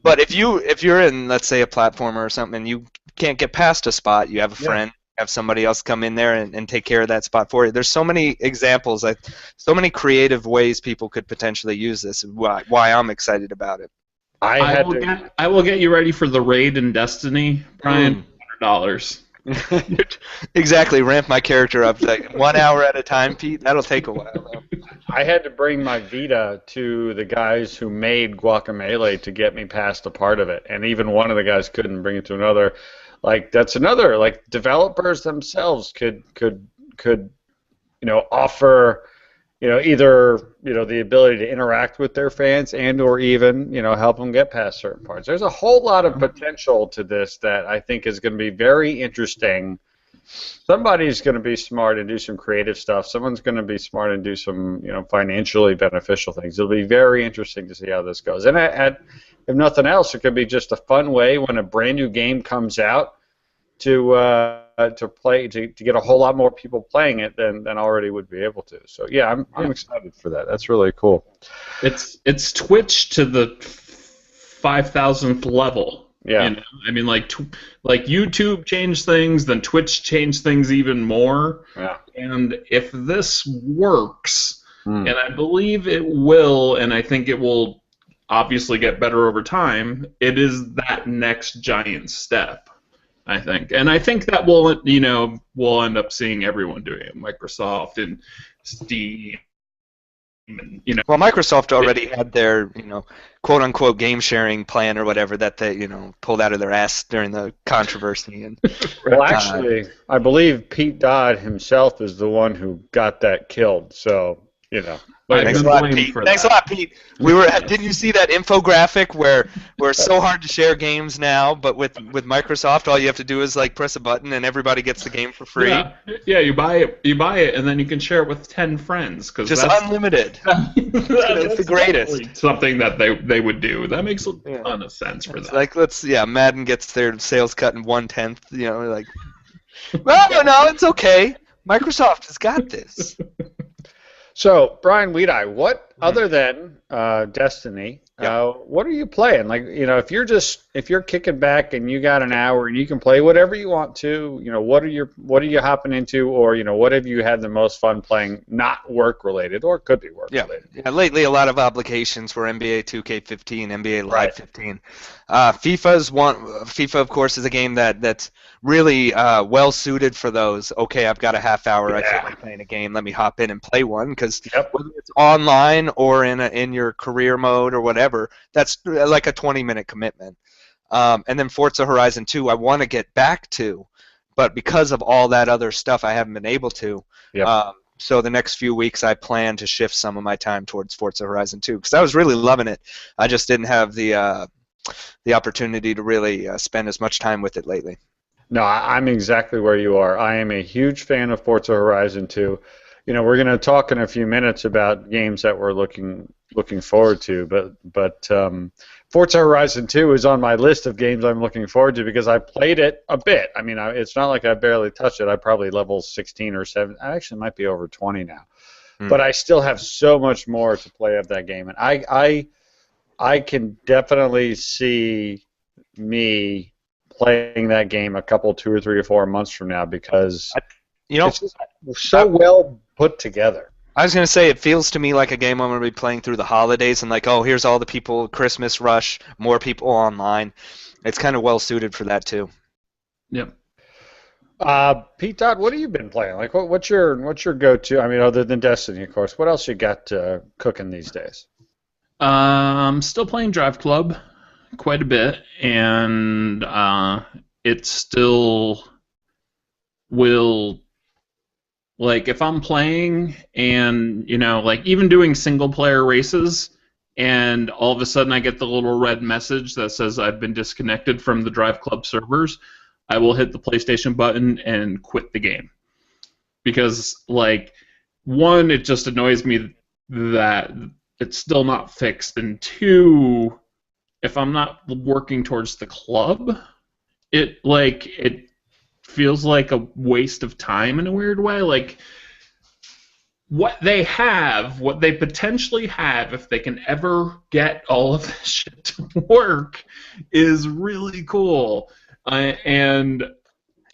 Speaker 2: but if you're in, let's say, a platformer or something, and you can't get past a spot, you have a friend, have somebody else come in there and take care of that spot for you. There's so many examples, so many creative ways people could potentially use this. Why I'm excited about it.
Speaker 3: I will get you ready for the raid in Destiny, Brian. $100.
Speaker 2: Exactly. Ramp my character up like 1 hour at a time, Pete. That'll take a while, though.
Speaker 1: I had to bring my Vita to the guys who made Guacamelee to get me past a part of it, and even one of the guys couldn't bring it to another. Like, that's another. Like, developers themselves could offer either the ability to interact with their fans and or even help them get past certain parts. There's a whole lot of potential to this that I think is going to be very interesting. Somebody's going to be smart and do some creative stuff. Someone's going to be smart and do some financially beneficial things. It'll be very interesting to see how this goes. And if nothing else, it could be just a fun way when a brand new game comes out to play to get a whole lot more people playing it than already would be able to. So yeah, I'm excited for that. That's really cool.
Speaker 3: It's Twitch to the 5,000th level.
Speaker 1: Yeah.
Speaker 3: I mean, like YouTube changed things, then Twitch changed things even more.
Speaker 1: Yeah.
Speaker 3: And if this works, and I believe it will, and I think it will obviously get better over time, it is that next giant step, I think. And I think that we'll end up seeing everyone doing it. Microsoft and Steam and,
Speaker 2: Well, Microsoft already had their, quote unquote game sharing plan or whatever that they, pulled out of their ass during the controvery. And
Speaker 1: well, actually, I believe Pete Dodd himself is the one who got that killed. So,
Speaker 2: Thanks a lot, Pete. Didn't you see that infographic where it's so hard to share games now, but with Microsoft, all you have to do is like press a button and everybody gets the game for free.
Speaker 3: Yeah, you buy it, and then you can share it with 10 friends
Speaker 2: because that's unlimited. It's the greatest.
Speaker 3: Something that they would do. That makes a ton of sense for them.
Speaker 2: Like Madden gets their sales cut in 1/10. Like, well, no, it's okay. Microsoft has got this.
Speaker 1: So, Brian Weedeye, what other than Destiny, what are you playing? Like, if you're kicking back and you got an hour and you can play whatever you want to, what are you hopping into, or what have you had the most fun playing, not work related, or it could be work related?
Speaker 2: Yeah, lately a lot of obligations for NBA 2K15, NBA Live 15. FIFA, of course, is a game that's really well suited for those. Okay, I've got a half hour. I feel like playing a game. Let me hop in and play one, because whether it's online or in your career mode or whatever, that's like a 20-minute commitment. And then Forza Horizon 2, I want to get back to, but because of all that other stuff, I haven't been able to. So the next few weeks, I plan to shift some of my time towards Forza Horizon 2, because I was really loving it. I just didn't have the opportunity to really spend as much time with it lately.
Speaker 1: No, I'm exactly where you are. I am a huge fan of Forza Horizon 2. we're going to talk in a few minutes about games that we're looking forward to, but Forza Horizon 2 is on my list of games I'm looking forward to because I played it a bit. I mean, it's not like I barely touched it. I probably level 16 or 7. I actually might be over 20 now. But I still have so much more to play of that game, and I can definitely see me playing that game a couple, 2 or 3 or 4 months from now because it's just so well put together.
Speaker 2: I was going to say, it feels to me like a game I'm going to be playing through the holidays and like, oh, here's all the people, Christmas rush, more people online. It's kind of well suited for that too.
Speaker 3: Yep.
Speaker 1: Pete Dodd, what have you been playing? Like, what's your go-to? I mean, other than Destiny, of course. What else you got cooking these days?
Speaker 3: I'm still playing Drive Club quite a bit, and it still will. Like, if I'm playing and, like, even doing single-player races, and all of a sudden I get the little red message that says I've been disconnected from the Drive Club servers, I will hit the PlayStation button and quit the game. Because, like, one, it just annoys me that it's still not fixed, and two, if I'm not working towards the club, it feels like a waste of time in a weird way. Like, what they potentially have, if they can ever get all of this shit to work, is really cool. And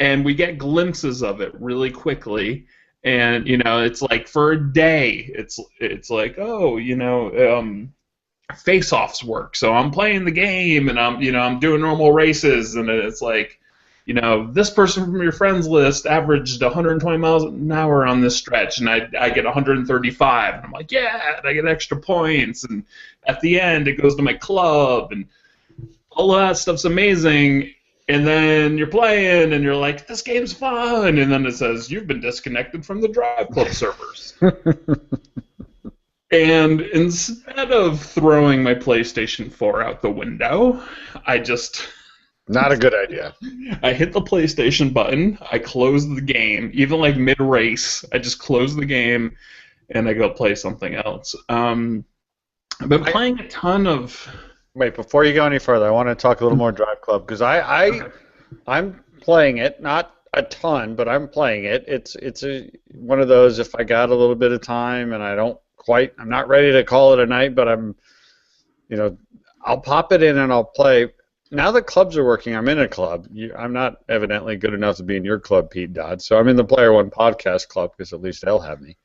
Speaker 3: we get glimpses of it really quickly. And, it's like for a day, it's like, face-offs work. So I'm playing the game, and I'm doing normal races, and it's like, this person from your friends list averaged 120 miles an hour on this stretch, and I get 135. And I'm like, yeah, and I get extra points. And at the end, it goes to my club, and all of that stuff's amazing. And then you're playing, and you're like, this game's fun. And then it says, you've been disconnected from the Drive Club servers. And instead of throwing my PlayStation 4 out the window, I just...
Speaker 1: Not a good idea.
Speaker 3: I hit the PlayStation button, I close the game, even like mid-race, I just close the game, and I go play something else. I've been playing a ton of...
Speaker 1: Wait, before you go any further, I want to talk a little more Drive Club, because I'm playing it, not a ton, but I'm playing it. It's one of those, if I got a little bit of time and I'm not ready to call it a night, but I'll pop it in and I'll play. Now that clubs are working, I'm in a club. I'm not evidently good enough to be in your club, Pete Dodd, so I'm in the Player One podcast club because at least they'll have me.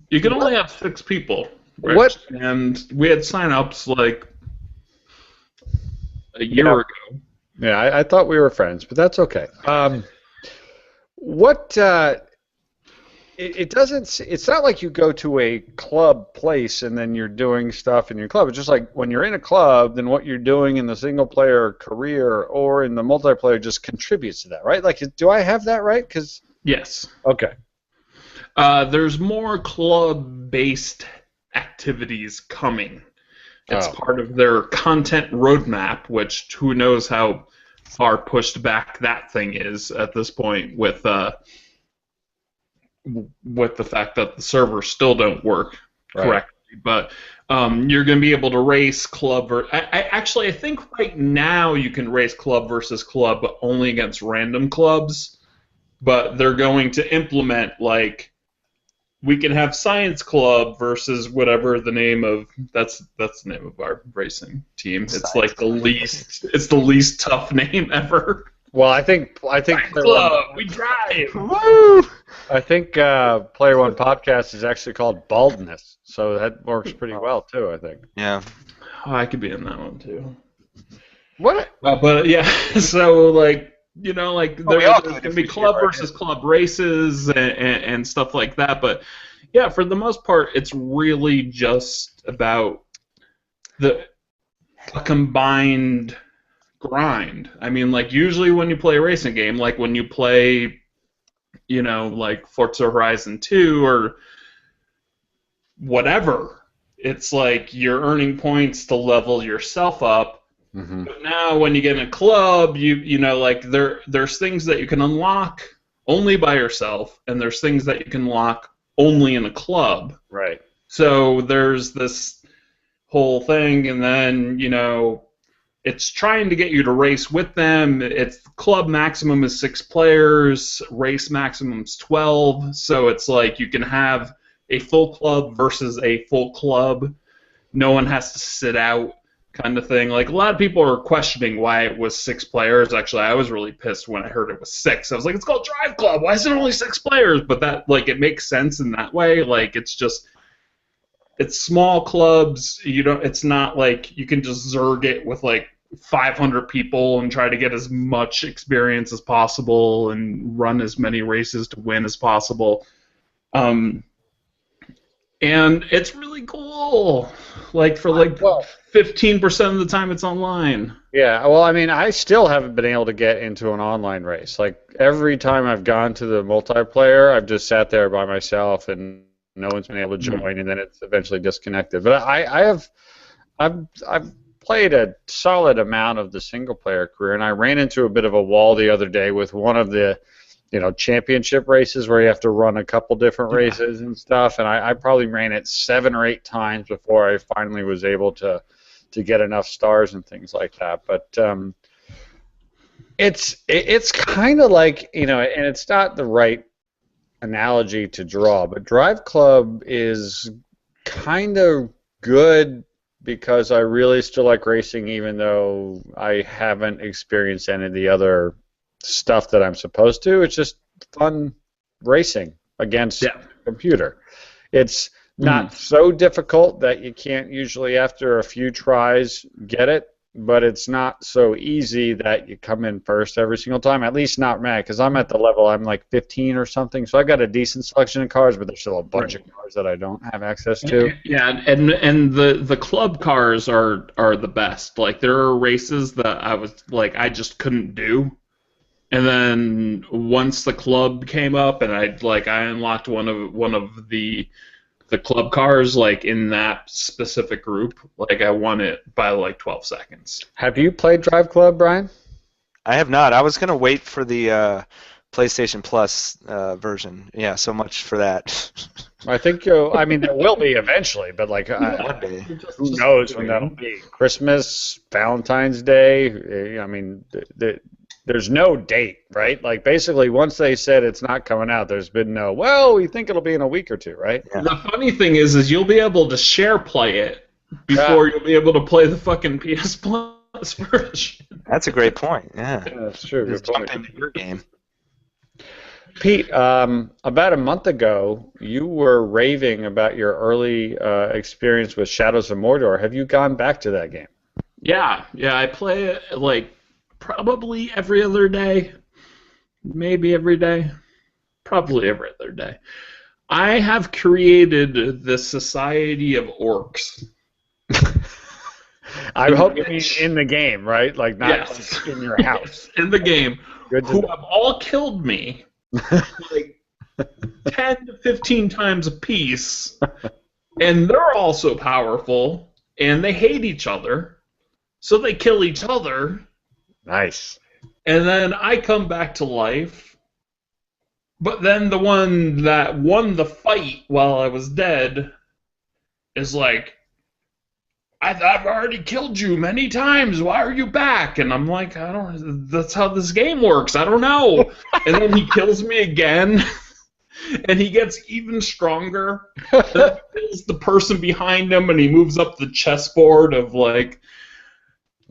Speaker 3: You can only have 6 people, right?
Speaker 1: What?
Speaker 3: And we had sign-ups like a year ago.
Speaker 1: Yeah, I thought we were friends, but that's okay. It's not like you go to a club place and then you're doing stuff in your club. It's just like when you're in a club, then what you're doing in the single-player career or in the multiplayer just contributes to that, right? Like, do I have that right?
Speaker 3: Yes.
Speaker 1: Okay.
Speaker 3: There's more club-based activities coming. It's part of their content roadmap, which who knows how far pushed back that thing is at this point with the fact that the servers still don't work correctly. But you're going to be able to race club. I think right now you can race club versus club, but only against random clubs. But they're going to implement, like, we can have Science Club versus whatever the name of that's the name of our racing team. It's like the least tough name ever.
Speaker 1: Well, I think
Speaker 3: Club, we drive.
Speaker 2: Woo!
Speaker 1: I think Player One Podcast is actually called Baldness, so that works pretty well too. I think.
Speaker 2: Yeah.
Speaker 3: Oh, I could be in that one too.
Speaker 1: What?
Speaker 3: But yeah, so like. There's going to be club versus club races and stuff like that. But, yeah, for the most part, it's really just about a combined grind. I mean, like, usually when you play a racing game, like when you play, like Forza Horizon 2 or whatever, it's like you're earning points to level yourself up. Mm-hmm. But now, when you get in a club, there's things that you can unlock only by yourself, and there's things that you can lock only in a club.
Speaker 1: Right.
Speaker 3: So there's this whole thing, and then, it's trying to get you to race with them. It's club maximum is 6 players, race maximum is 12. So it's like you can have a full club versus a full club. No one has to sit out, kind of thing. Like, a lot of people are questioning why it was 6 players. Actually, I was really pissed when I heard it was 6. I was like, it's called Drive Club. Why is it only 6 players? But that, like, it makes sense in that way. Like, it's small clubs. It's not like you can just zerg it with like 500 people and try to get as much experience as possible and run as many races to win as possible. And it's really cool. Like, for 15% of the time it's online.
Speaker 1: Yeah, well, I mean, I still haven't been able to get into an online race. Like, every time I've gone to the multiplayer, I've just sat there by myself and no one's been able to join, and then it's eventually disconnected. But I've played a solid amount of the single player career, and I ran into a bit of a wall the other day with one of the championship races where you have to run a couple different races and stuff, and I probably ran it 7 or 8 times before I finally was able to get enough stars and things like that. But it's kind of like, and it's not the right analogy to draw, but Drive Club is kind of good because I really still like racing, even though I haven't experienced any of the other stuff that I'm supposed to. It's just fun racing against a computer. It's not so difficult that you can't usually, after a few tries, get it, but it's not so easy that you come in first every single time, at least not me, because I'm at the level, I'm like 15 or something, so I got a decent selection of cars, but there's still a bunch of cars that I don't have access to.
Speaker 3: Yeah, and the club cars are the best. Like, there are races that I just couldn't do. And then once the club came up and I unlocked one of the club cars, like, in that specific group, like, I won it by like 12 seconds.
Speaker 1: Have you played Drive Club, Brian?
Speaker 2: I have not. I was going to wait for the PlayStation Plus version. Yeah, so much for that.
Speaker 1: I think there will be eventually, but like, who knows when that'll be? Christmas, Valentine's Day. I mean, there's no date, right? Like, basically, once they said it's not coming out, there's been no, well, we think it'll be in a week or two, right?
Speaker 3: Yeah. The funny thing is you'll be able to share play it before you'll be able to play the fucking PS Plus version.
Speaker 2: That's a great point, yeah.
Speaker 1: That's true.
Speaker 2: Just jump into your game.
Speaker 1: Pete, about a month ago, you were raving about your early experience with Shadows of Mordor. Have you gone back to that game?
Speaker 3: Yeah, I play it, like, probably every other day, maybe every day, probably every other day. I have created the Society of Orcs.
Speaker 1: I hope you mean in the game, right? Like, not in your house.
Speaker 3: In the game, who have all killed me like 10 to 15 times a piece, and they're also powerful, and they hate each other, so they kill each other.
Speaker 1: Nice.
Speaker 3: And then I come back to life, but then the one that won the fight while I was dead is like, I've already killed you many times. Why are you back? And I'm like, that's how this game works. I don't know. And then he kills me again, and he gets even stronger. And then he kills the person behind him, and he moves up the chessboard of, like,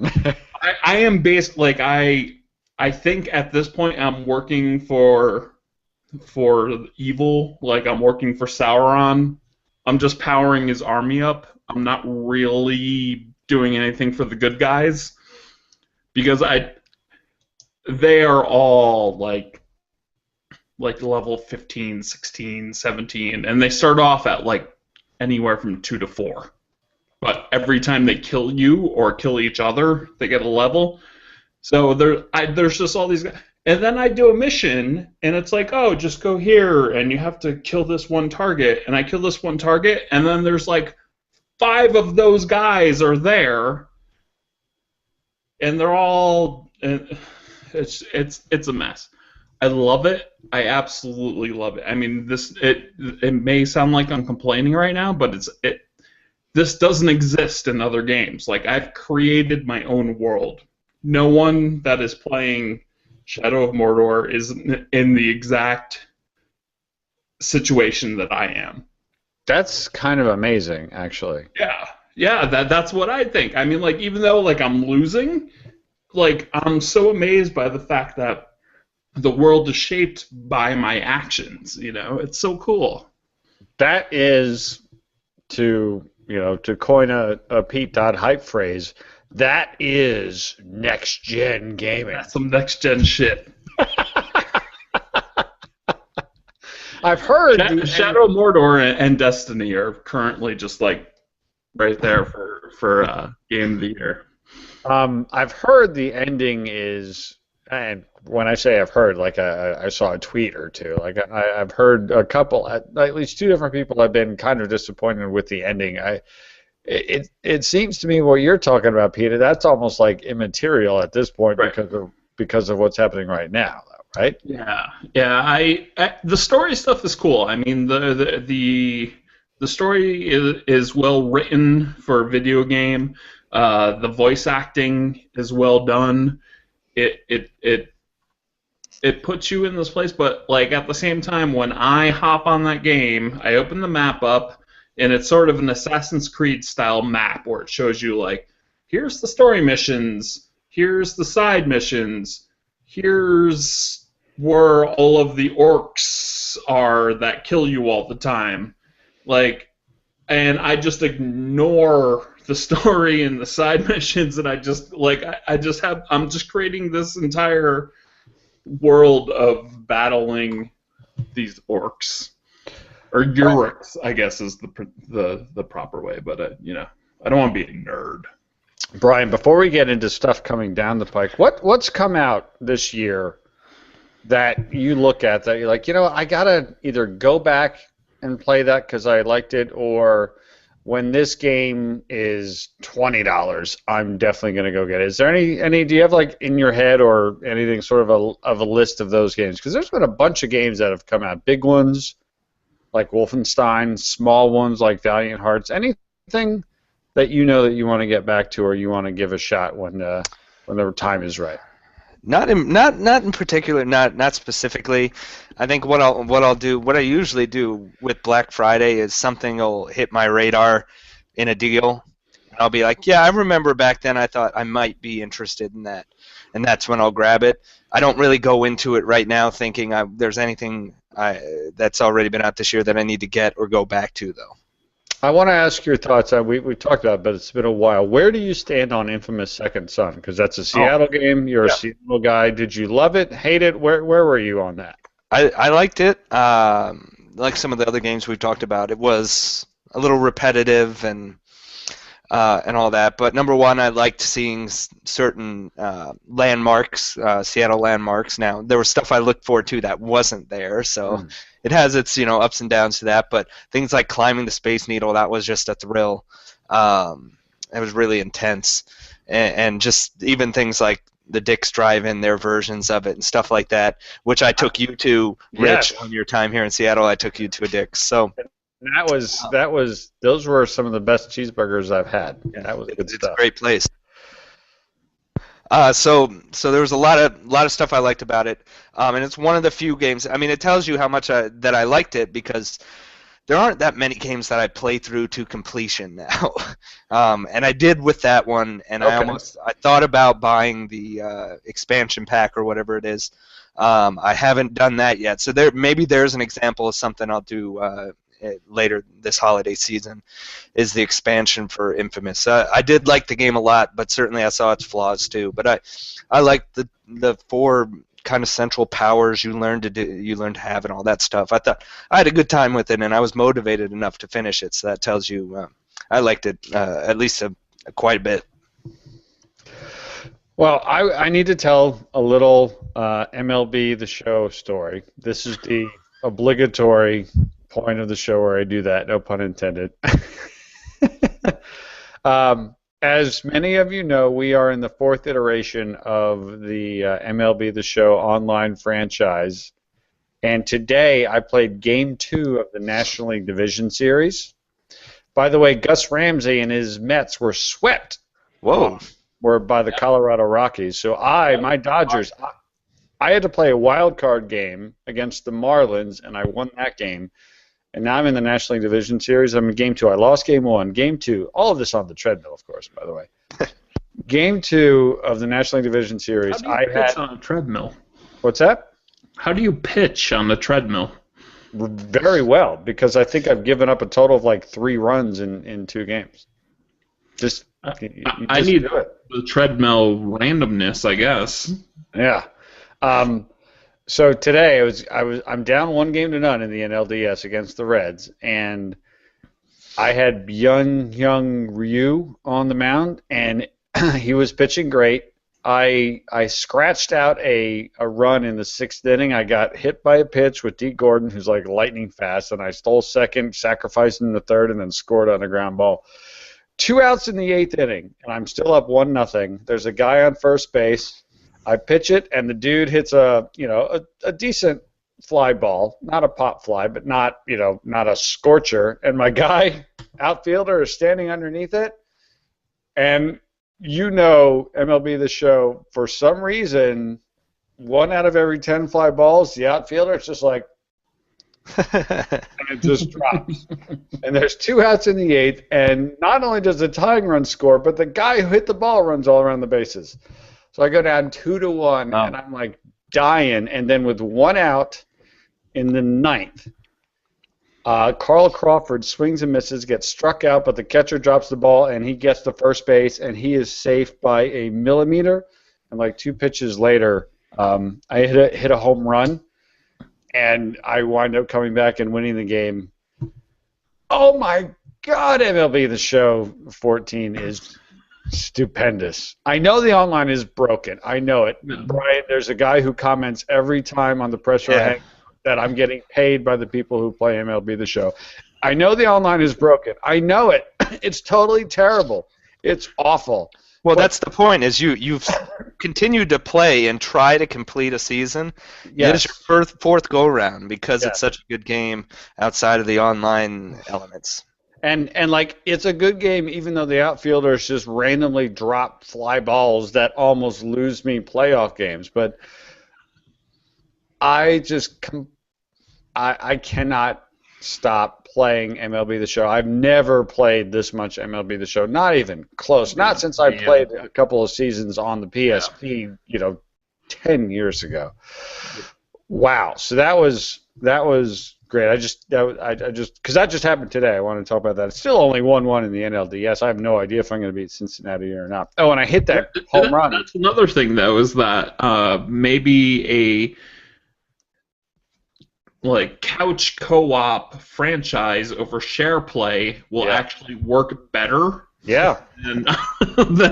Speaker 3: I am based, like, I think at this point I'm working for evil. Like, I'm working for Sauron. I'm just powering his army up. I'm not really doing anything for the good guys, because they are all like level 15, 16, 17, and they start off at like anywhere from 2 to 4. But every time they kill you or kill each other, they get a level. So there's just all these guys. And then I do a mission, and it's like, oh, just go here, and you have to kill this one target. And I kill this one target, and then there's like 5 of those guys are there, and they're all. It's a mess. I love it. I absolutely love it. I mean, it may sound like I'm complaining right now, but this doesn't exist in other games. Like, I've created my own world. No one that is playing Shadow of Mordor is in the exact situation that I am.
Speaker 1: That's kind of amazing, actually.
Speaker 3: Yeah. Yeah, that's what I think. I mean, like, even though like I'm losing, like I'm so amazed by the fact that the world is shaped by my actions, It's so cool.
Speaker 1: That is, to coin a Pete Dodd hype phrase, that is next gen gaming.
Speaker 3: That's some next gen shit.
Speaker 1: I've heard
Speaker 3: Shadow of Mordor and Destiny are currently just like right there for game of the year.
Speaker 1: I've heard the ending is, and when I say I've heard, like I saw a tweet or two. Like I've heard a couple, at least two different people have been kind of disappointed with the ending. It seems to me what you're talking about, Peter. That's almost like immaterial at this point,
Speaker 3: right,
Speaker 1: because of what's happening right now, right?
Speaker 3: Yeah, yeah. The story stuff is cool. I mean, the story is well written for a video game. The voice acting is well done. It puts you in this place, but like at the same time, when I hop on that game, I open the map up, and it's sort of an Assassin's Creed style map where it shows you like, here's the story missions, here's the side missions, here's where all of the orcs are that kill you all the time, like, and I just ignore the story and the side missions, and I just like I'm just creating this entire world of battling these orcs, or Urux, I guess is the proper way. But I don't want to be a nerd.
Speaker 1: Brian, before we get into stuff coming down the pike, what's come out this year that you look at that you're like, I gotta either go back and play that because I liked it, or when this game is $20, I'm definitely going to go get it. Is there any? Do you have like in your head or anything sort of a list of those games? Because there's been a bunch of games that have come out, big ones like Wolfenstein, small ones like Valiant Hearts. Anything that you know that you want to get back to or you want to give a shot when the time is right?
Speaker 2: Not in particular, not specifically. I think what I usually do with Black Friday is something will hit my radar in a deal. I'll be like, yeah, I remember back then I thought I might be interested in that, and that's when I'll grab it. I don't really go into it right now thinking there's anything that's already been out this year that I need to get or go back to, though.
Speaker 1: I want to ask your thoughts. We've talked about it, but it's been a while. Where do you stand on Infamous Second Son? Because that's a Seattle game. You're a Seattle guy. Did you love it, hate it? Where were you on that?
Speaker 2: I liked it. Like some of the other games we've talked about, it was a little repetitive and all that. But number one, I liked seeing certain landmarks, Seattle landmarks. Now there was stuff I looked forward to that wasn't there, so it has its ups and downs to that. But things like climbing the Space Needle, that was just a thrill. It was really intense, and just even things like the Dick's Drive-In, their versions of it and stuff like that, which I took you to, Rich, on your time here in Seattle. I took you to a Dick's, so.
Speaker 1: Those were some of the best cheeseburgers I've had. That was good stuff.
Speaker 2: It's a great place. So there was a lot of stuff I liked about it, and it's one of the few games. I mean, it tells you how much that I liked it, because there aren't that many games that I play through to completion now, and I did with that one. And okay. I thought about buying the expansion pack or whatever it is. I haven't done that yet, so maybe there's an example of something I'll do later this holiday season, is the expansion for Infamous. I did like the game a lot, but certainly I saw its flaws too. But I liked the four kind of central powers you learn to have and all that stuff. I thought I had a good time with it, and I was motivated enough to finish it. So that tells you I liked it at least quite a bit.
Speaker 1: Well, I need to tell a little MLB The Show story. This is the obligatory point of the show where I do that, no pun intended. As many of you know, we are in the fourth iteration of the MLB The Show online franchise. And today I played Game 2 of the National League Division Series. By the way, Gus Ramsey and his Mets were swept.
Speaker 2: Whoa.
Speaker 1: Were by the Colorado Rockies. So my Dodgers, I had to play a wild card game against the Marlins, and I won that game. And now I'm in the National League Division Series. I'm in Game 2. I lost Game 1. Game 2, all of this on the treadmill, of course, by the way. Game 2 of the National League Division Series.
Speaker 3: How do you pitch on a treadmill?
Speaker 1: What's that?
Speaker 3: How do you pitch on the treadmill?
Speaker 1: Very well, because I think I've given up a total of like 3 runs in 2 games.
Speaker 3: I need the treadmill randomness, I guess.
Speaker 1: Yeah. So today I'm down 1-0 in the NLDS against the Reds, and I had Byung Ryu on the mound, and he was pitching great. I scratched out a run in the 6th inning. I got hit by a pitch with Deke Gordon, who's like lightning fast, and I stole second, sacrificed in the 3rd, and then scored on a ground ball. 2 outs in the 8th inning, and I'm still up 1-0. There's a guy on first base. I pitch it, and the dude hits a decent fly ball, not a pop fly, but not a scorcher. And my guy, outfielder, is standing underneath it. And MLB The Show, for some reason, 1 out of every 10 fly balls, the outfielder, it's just like, and it just drops. And there's 2 outs in the 8th, and not only does the tying run score, but the guy who hit the ball runs all around the bases. So I go down 2-1, and I'm like dying. And then with 1 out in the 9th, Carl Crawford swings and misses, gets struck out, but the catcher drops the ball, and he gets to first base, and he is safe by a millimeter. And like 2 pitches later, I hit a home run, and I wind up coming back and winning the game. Oh my God, MLB The Show 14 is stupendous. I know the online is broken. I know it. Brian, there's a guy who comments every time on the press row hang that I'm getting paid by the people who play MLB The Show. I know the online is broken. I know it. It's totally terrible. It's awful.
Speaker 2: Well, that's the point, is you've continued to play and try to complete a season.
Speaker 1: Yes.
Speaker 2: This is your fourth go-round because it's such a good game outside of the online elements.
Speaker 1: And like, it's a good game even though the outfielders just randomly drop fly balls that almost lose me playoff games. But I cannot stop playing MLB The Show. I've never played this much MLB The Show, not even close. Not since I played a couple of seasons on the PSP, 10 years ago. Wow. So that was great. I just because that just happened today. I want to talk about that. It's still only 1-1 in the NLDS. I have no idea if I'm going to beat Cincinnati or not. Oh, and I hit that home run.
Speaker 3: That's another thing, though, is that maybe a couch co-op franchise over share play will actually work better.
Speaker 1: Yeah.
Speaker 3: Than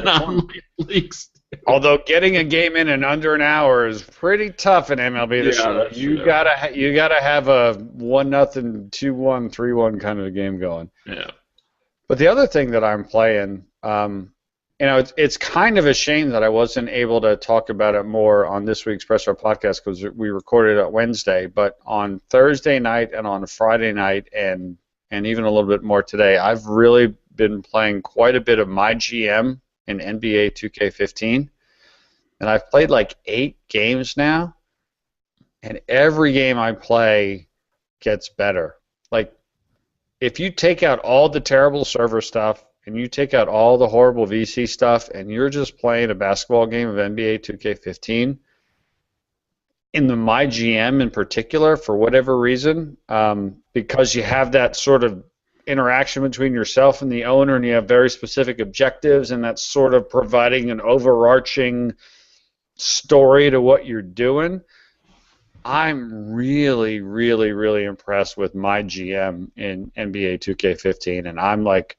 Speaker 3: online leagues.
Speaker 1: Although getting a game in under an hour is pretty tough in MLB The Show. You gotta have a 1-0, 2-1, 3-1 kind of a game going.
Speaker 3: Yeah.
Speaker 1: But the other thing that I'm playing, it's kind of a shame that I wasn't able to talk about it more on this week's Press Row podcast because we recorded it Wednesday. But on Thursday night and on Friday night and even a little bit more today, I've really been playing quite a bit of my GM in NBA 2K15, and I've played like 8 games now, and every game I play gets better. Like, if you take out all the terrible server stuff, and you take out all the horrible VC stuff, and you're just playing a basketball game of NBA 2K15, in the MyGM in particular, for whatever reason, because you have that sort of interaction between yourself and the owner, and you have very specific objectives, and that's sort of providing an overarching story to what you're doing. I'm really, really, really impressed with my GM in NBA 2K15, and I'm like,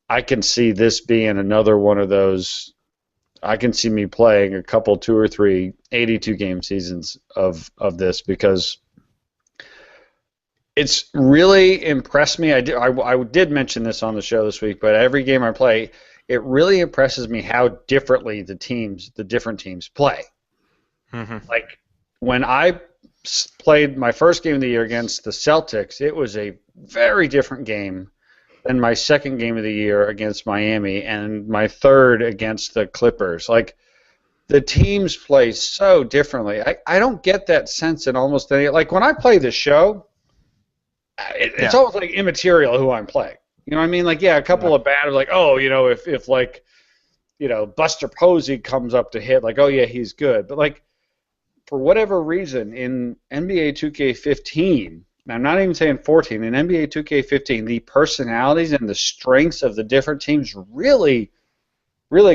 Speaker 1: I can see this being another one of those. I can see me playing a couple, 2 or 3 82-game seasons of this because it's really impressed me. I did mention this on the show this week, but every game I play, it really impresses me how differently the different teams play.
Speaker 2: Mm-hmm.
Speaker 1: Like when I played my first game of the year against the Celtics, it was a very different game than my second game of the year against Miami and my third against the Clippers. Like, the teams play so differently. I don't get that sense in almost any. Like, when I play the show, it's almost like immaterial who I'm playing. You know what I mean? Like, yeah, a couple of bad, like, oh, if like, Buster Posey comes up to hit, like, oh, yeah, he's good. But, like, for whatever reason, in NBA 2K15, I'm not even saying 14, in NBA 2K15, the personalities and the strengths of the different teams really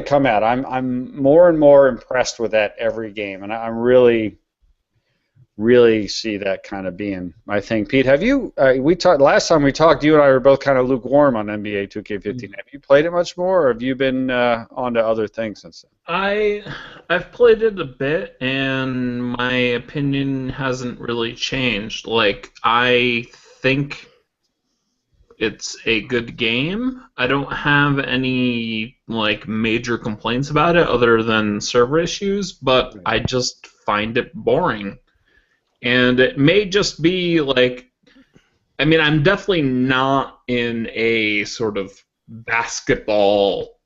Speaker 1: come out. I'm more and more impressed with that every game, and I'm really see that kind of being my thing. Pete, have you? We talked last time we talked. You and I were both kind of lukewarm on NBA 2K15. Have you played it much more, or have you been on to other things since then?
Speaker 3: I've played it a bit, and my opinion hasn't really changed. Like, I think it's a good game. I don't have any like major complaints about it other than server issues, but I just find it boring. And it may just be like, I mean, I'm definitely not in a sort of basketball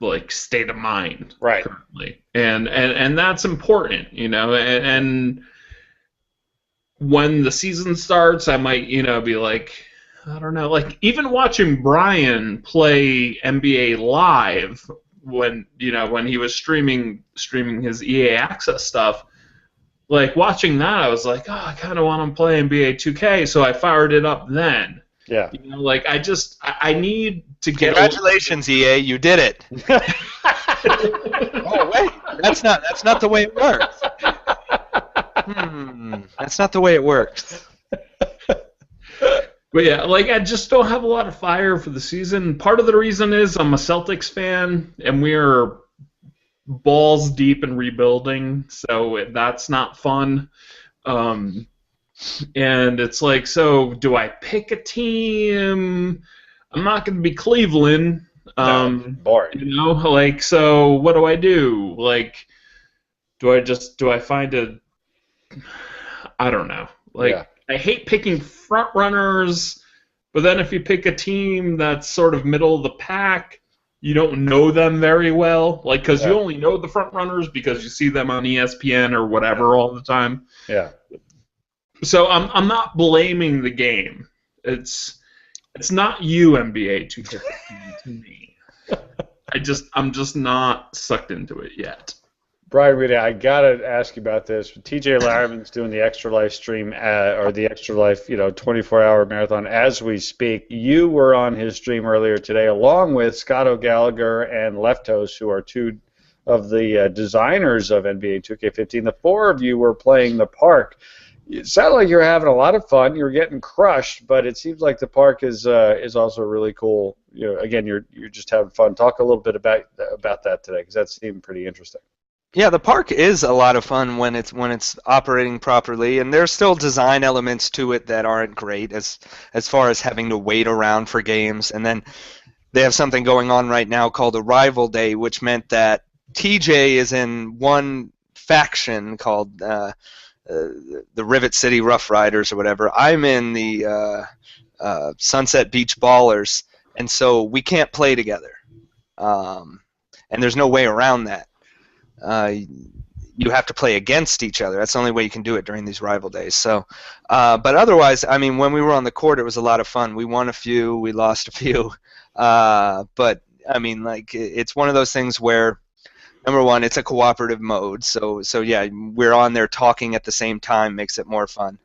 Speaker 3: like state of mind currently, and that's important, and when the season starts, I might be like, I don't know, like even watching Brian play NBA Live when he was streaming his EA Access stuff. Like, watching that, I was like, oh, I kind of want to play NBA 2K, so I fired it up then.
Speaker 1: Yeah.
Speaker 3: Like, I need to get...
Speaker 2: Congratulations, EA, you did it. Oh, wait, that's not the way it works. That's not the way it works.
Speaker 3: But yeah, like, I just don't have a lot of fire for the season. Part of the reason is I'm a Celtics fan, and we're balls deep in rebuilding, so that's not fun. And it's like, so do I pick a team? I'm not going to be Cleveland.
Speaker 1: Boring.
Speaker 3: Like, so what do I do? Like, do I find I don't know. Like, I hate picking front runners, but then if you pick a team that's sort of middle of the pack, you don't know them very well, like, because you only know the front runners because you see them on ESPN or whatever all the time.
Speaker 1: Yeah.
Speaker 3: So I'm not blaming the game. It's not you, NBA 2K15 to me. I'm just not sucked into it yet.
Speaker 1: Brian Reed, I gotta ask you about this. TJ Larriman's doing the Extra Life stream, or the Extra Life, 24-hour marathon as we speak. You were on his stream earlier today, along with Scott O'Gallagher and Leftos, who are two of the designers of NBA 2K15. The four of you were playing the park. It sounded like you were having a lot of fun. You were getting crushed, but it seems like the park is also really cool. Again, you're just having fun. Talk a little bit about that today, because that seemed pretty interesting.
Speaker 2: Yeah, the park is a lot of fun when it's operating properly, and there's still design elements to it that aren't great as far as having to wait around for games. And then they have something going on right now called Arrival Day, which meant that TJ is in one faction called the Rivet City Rough Riders or whatever. I'm in the Sunset Beach Ballers, and so we can't play together. And there's no way around that. You have to play against each other. That's the only way you can do it during these rival days. So, but otherwise, I mean, when we were on the court, it was a lot of fun. We won a few, we lost a few, but I mean, like, it's one of those things where, number one, it's a cooperative mode. So yeah, we're on there talking at the same time, makes it more fun.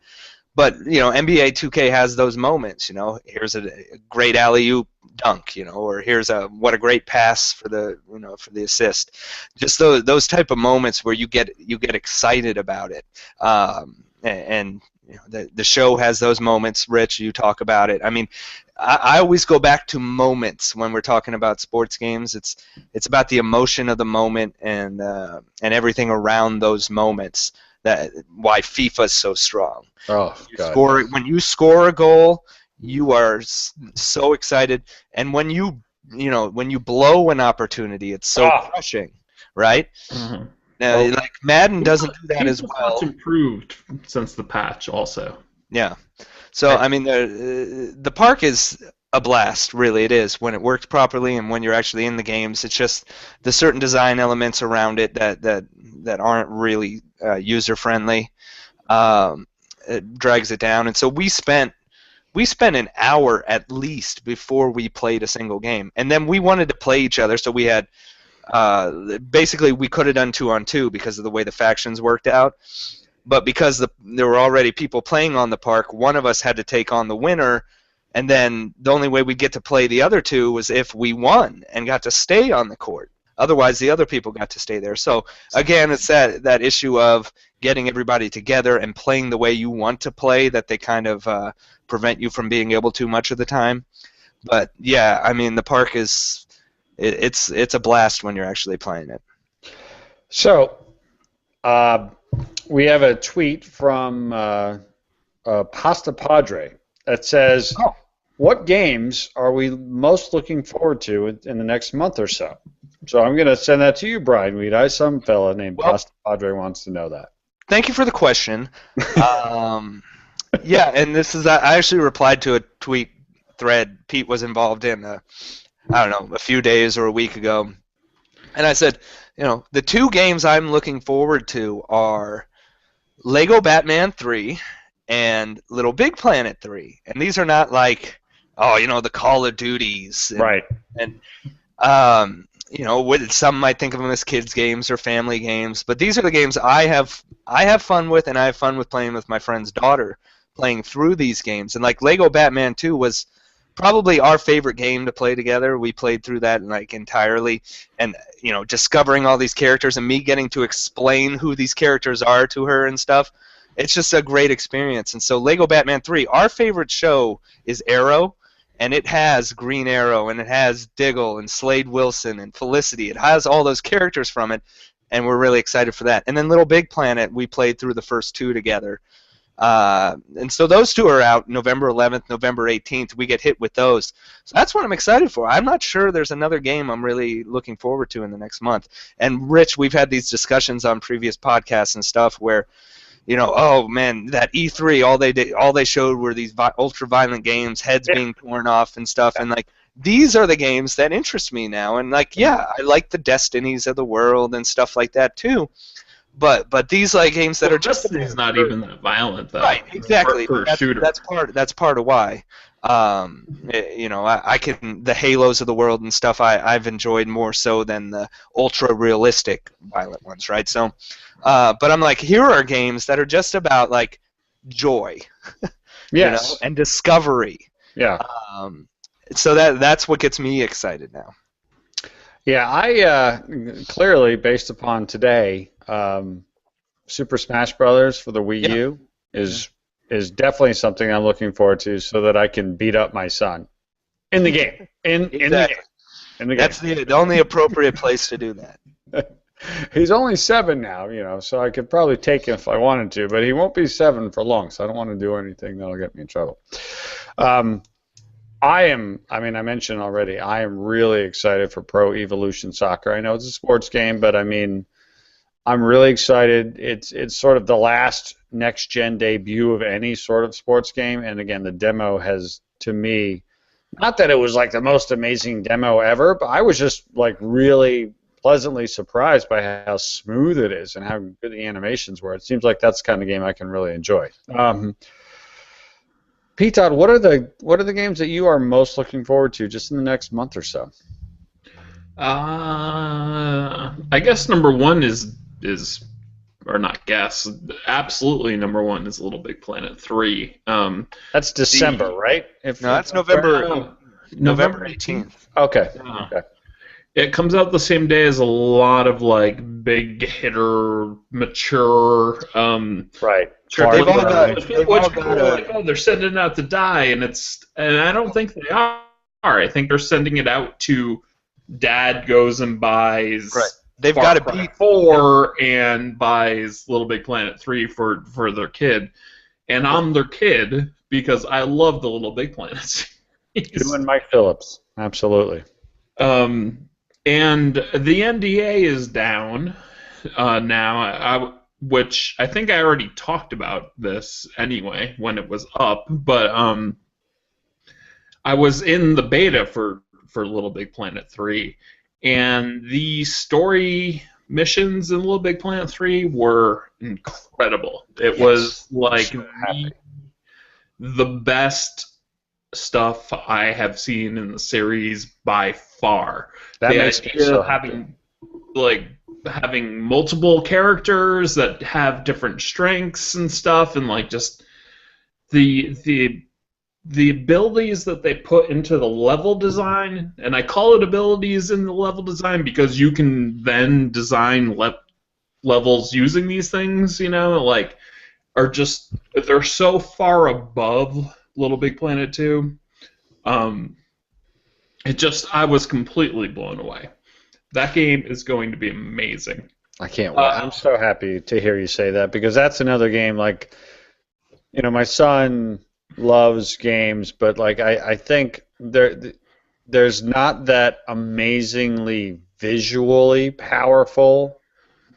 Speaker 2: But NBA 2K has those moments. Here's a great alley-oop dunk, or here's what a great pass for the for the assist. Just those type of moments where you get excited about it. And the show has those moments. Rich, you talk about it. I mean, I always go back to moments when we're talking about sports games. It's about the emotion of the moment and everything around those moments. That why FIFA is so strong.
Speaker 1: Oh, God.
Speaker 2: When you score a goal, you are so excited, and when you when you blow an opportunity, it's so crushing, right?
Speaker 3: Mhm.
Speaker 2: Now, like Madden doesn't do that as well.
Speaker 3: It's improved since the patch, also.
Speaker 2: Yeah. So I mean, the park is a blast, really. It is when it works properly and when you're actually in the games. It's just the certain design elements around it that aren't really user friendly. It drags it down, and so we spent an hour at least before we played a single game, and then we wanted to play each other, so we had basically we could have done 2-on-2 because of the way the factions worked out. But because there were already people playing on the park, one of us had to take on the winner, and then the only way we'd get to play the other two was if we won and got to stay on the court. Otherwise, the other people got to stay there. So, again, it's that issue of getting everybody together and playing the way you want to play that they kind of prevent you from being able to much of the time. But, yeah, I mean, the park is it's a blast when you're actually playing it.
Speaker 1: So, we have a tweet from Pasta Padre that says, what games are we most looking forward to in the next month or so? So I'm going to send that to you, Brian Weed. Some fella named Pasta Padre wants to know that.
Speaker 2: Thank you for the question. Yeah, and this is I actually replied to a tweet thread Pete was involved in, I don't know, a few days or a week ago. And I said, the two games I'm looking forward to are Lego Batman 3 and Little Big Planet 3. And these are not like, the Call of Duties.
Speaker 1: Right.
Speaker 2: And, some might think of them as kids' games or family games. But these are the games I have fun with, and I have fun with playing with my friend's daughter, playing through these games. And like Lego Batman 2 was probably our favorite game to play together. We played through that entirely, and discovering all these characters and me getting to explain who these characters are to her and stuff. It's just a great experience. And so Lego Batman 3, our favorite show is Arrow, and it has Green Arrow, and it has Diggle and Slade Wilson and Felicity. It has all those characters from it, and we're really excited for that. And then Little Big Planet, we played through the first two together. And so those two are out November 11th, November 18th. We get hit with those. So that's what I'm excited for. I'm not sure there's another game I'm really looking forward to in the next month. And Rich, we've had these discussions on previous podcasts and stuff where, oh man, that E3, all they showed were these ultra-violent games, heads being torn off and stuff. And like, these are the games that interest me now. And like, yeah, I like the Destinies of the world and stuff like that too. But these games that are just
Speaker 3: Destiny's not even that violent, though.
Speaker 2: Right, exactly.
Speaker 3: For a shooter.
Speaker 2: That's part of why. I can the Halos of the world and stuff. I've enjoyed more so than the ultra realistic violent ones, right? So, but I'm like, here are games that are just about like joy,
Speaker 1: yes,
Speaker 2: and discovery.
Speaker 1: Yeah.
Speaker 2: So that's what gets me excited now.
Speaker 1: Yeah, I clearly, based upon today, Super Smash Brothers for the Wii U is definitely something I'm looking forward to, so that I can beat up my son in the game. In the game.
Speaker 2: That's the only appropriate place to do that.
Speaker 1: He's only 7 now, so I could probably take him if I wanted to, but he won't be 7 for long, so I don't want to do anything that'll get me in trouble. I mentioned already, I am really excited for Pro Evolution Soccer. I know it's a sports game, but I'm really excited. It's sort of the last next-gen debut of any sort of sports game, and again, the demo has, to me, not that it was like the most amazing demo ever, but I was just like really pleasantly surprised by how smooth it is and how good the animations were. It seems like that's the kind of game I can really enjoy. Pete Todd, what are the games that you are most looking forward to just in the next month or so?
Speaker 3: I guess number one is or not guess, absolutely number one is Little Big Planet 3.
Speaker 1: That's December, right?
Speaker 2: That's November 18th.
Speaker 1: Okay.
Speaker 3: Yeah.
Speaker 1: Okay.
Speaker 3: It comes out the same day as a lot of like big hitter, mature.
Speaker 1: Right.
Speaker 3: Sure,
Speaker 2: They've all got
Speaker 3: they're sending it out to die, and I don't think they are. I think they're sending it out to Dad goes and buys.
Speaker 2: Right. They've
Speaker 3: Far
Speaker 2: got to
Speaker 3: Cry
Speaker 2: beat
Speaker 3: 4 and buys Little Big Planet 3 for their kid, and I'm their kid because I love the Little Big Planet.
Speaker 1: You and Mike Phillips, absolutely.
Speaker 3: And the NDA is down now, which I think I already talked about this anyway when it was up, but I was in the beta for Little Big Planet 3, and the story missions in Little Big Planet 3 were incredible. It was like the best stuff I have seen in the series by far.
Speaker 1: That
Speaker 3: the
Speaker 1: makes me
Speaker 3: idea
Speaker 1: so
Speaker 3: of having multiple characters that have different strengths and stuff, and like just the abilities that they put into the level design, and I call it abilities in the level design because you can then design levels using these things, like are just, they're so far above Little Big Planet 2. I was completely blown away. That game is going to be amazing.
Speaker 1: I can't wait. I'm so happy to hear you say that, because that's another game, like, my son loves games, but like I think there's not that amazingly visually powerful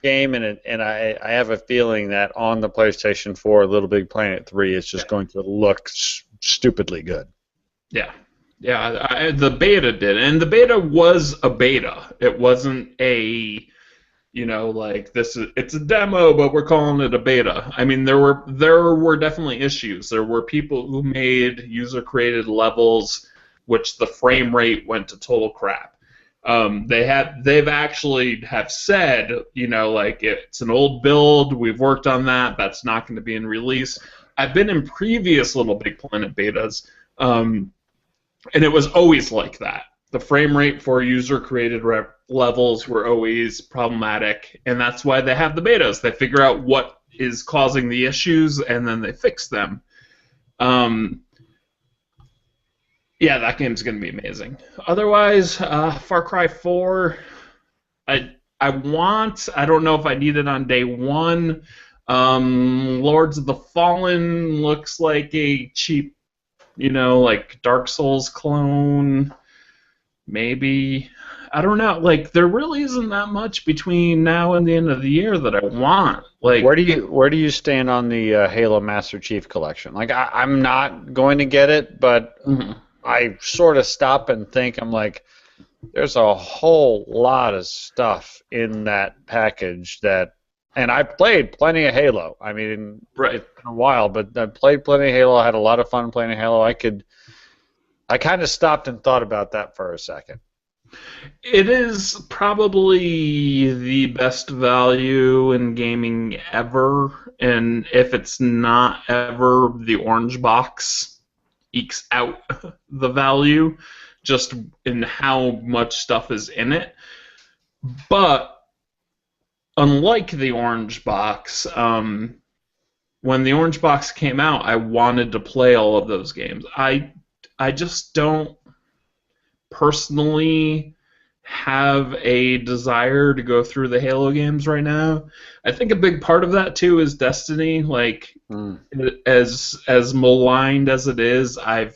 Speaker 1: game, and I have a feeling that on the PlayStation 4, Little Big Planet 3 is just going to look stupidly good.
Speaker 3: Yeah. Yeah, the beta did, and the beta was a beta. It wasn't a, like it's a demo, but we're calling it a beta. I mean, there were definitely issues. There were people who made user-created levels, which the frame rate went to total crap. They've actually have said, like, it's an old build. We've worked on that. That's not going to be in release. I've been in previous Little Big Planet betas. And it was always like that. The frame rate for user-created levels were always problematic, and that's why they have the betas. They figure out what is causing the issues, and then they fix them. Yeah, that game's going to be amazing. Otherwise, Far Cry 4, I don't know if I need it on day one. Lords of the Fallen looks like a cheap, like Dark Souls clone, maybe. I don't know. Like, there really isn't that much between now and the end of the year that I want. Like,
Speaker 1: where do you stand on the Halo Master Chief Collection? Like, I'm not going to get it, but I sort of stop and think. I'm like, there's a whole lot of stuff in that package that. And I played plenty of Halo. I mean,
Speaker 3: right.
Speaker 1: It's been a while, but I played plenty of Halo. I had a lot of fun playing Halo. I kind of stopped and thought about that for a second.
Speaker 3: It is probably the best value in gaming ever, and if it's not ever, the orange box ekes out the value just in how much stuff is in it. But unlike the orange box, when the orange box came out, I wanted to play all of those games. I just don't personally have a desire to go through the Halo games right now. I think a big part of that too is Destiny. Like, as maligned as it is, I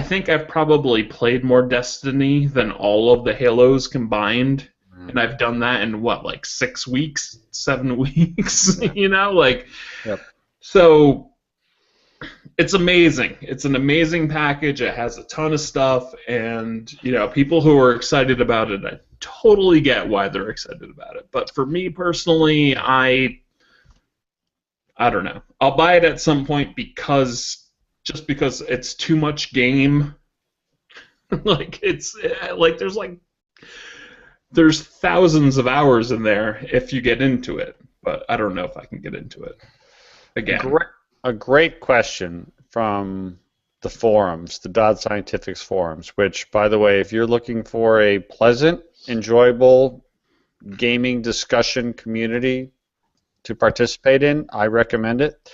Speaker 3: think I've probably played more Destiny than all of the Halos combined. And I've done that in, like 6 weeks, 7 weeks,
Speaker 1: Yep.
Speaker 3: So it's amazing. It's an amazing package. It has a ton of stuff, and, people who are excited about it, I totally get why they're excited about it. But for me personally, I don't know. I'll buy it at some point because it's too much game. There's thousands of hours in there if you get into it, but I don't know if I can get into it again.
Speaker 1: A great question from the forums, the Dodd Scientifics forums, which, by the way, if you're looking for a pleasant, enjoyable gaming discussion community to participate in, I recommend it.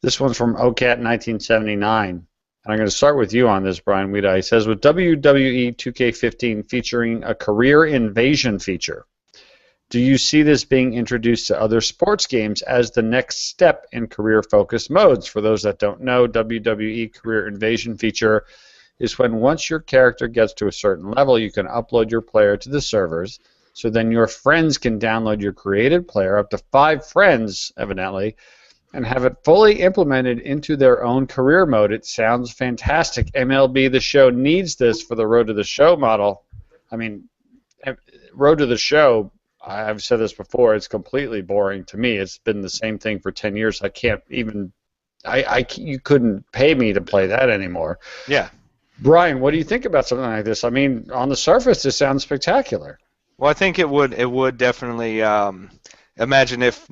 Speaker 1: This one's from OCAT1979. And I'm going to start with you on this, Brian Weeda. He says, with WWE 2K15 featuring a career invasion feature, do you see this being introduced to other sports games as the next step in career-focused modes? For those that don't know, WWE Career Invasion feature is when once your character gets to a certain level, you can upload your player to the servers, so then your friends can download your created player, up to 5 friends, evidently, and have it fully implemented into their own career mode. It sounds fantastic. MLB The Show needs this for the Road to the Show model. I mean, Road to the Show, I've said this before, it's completely boring to me. It's been the same thing for 10 years. I can't even, you couldn't pay me to play that anymore.
Speaker 2: Yeah.
Speaker 1: Brian, what do you think about something like this? I mean, on the surface, this sounds spectacular.
Speaker 2: Well, I think it would definitely. Imagine if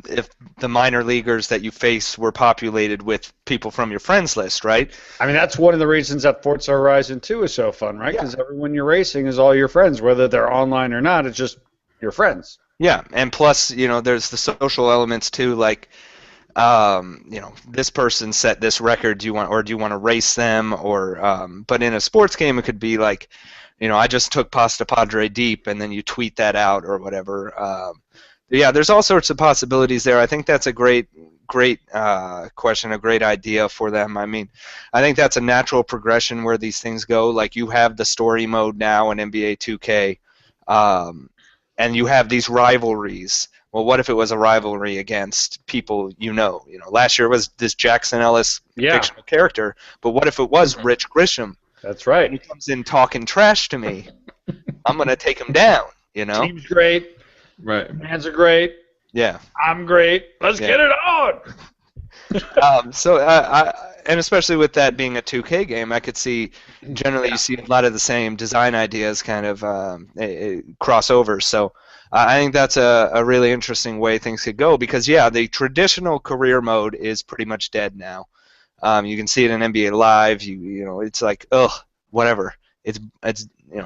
Speaker 2: the minor leaguers that you face were populated with people from your friends list, right?
Speaker 1: I mean, that's one of the reasons that Forza Horizon 2 is so fun, right? Because everyone you're racing is all your friends, whether they're online or not. It's just your friends.
Speaker 2: Yeah, and plus, there's the social elements too, like, this person set this record. Do you want to race them? Or, but in a sports game, it could be like, I just took Pasta Padre deep, and then you tweet that out or whatever. Yeah, there's all sorts of possibilities there. I think that's a great question, a great idea for them. I mean, I think that's a natural progression where these things go. Like, you have the story mode now in NBA 2K, and you have these rivalries. Well, what if it was a rivalry against people last year it was this Jackson Ellis fictional character, but what if it was Rich Grisham?
Speaker 1: That's right.
Speaker 2: And he comes in talking trash to me. I'm going to take him down,
Speaker 1: Team's great.
Speaker 3: Right.
Speaker 1: Fans are great.
Speaker 2: Yeah.
Speaker 1: I'm great. Let's get it on.
Speaker 2: And especially with that being a 2K game, I could see generally you see a lot of the same design ideas kind of crossovers. So I think that's a really interesting way things could go because, the traditional career mode is pretty much dead now. You can see it in NBA Live. It's like, whatever. It's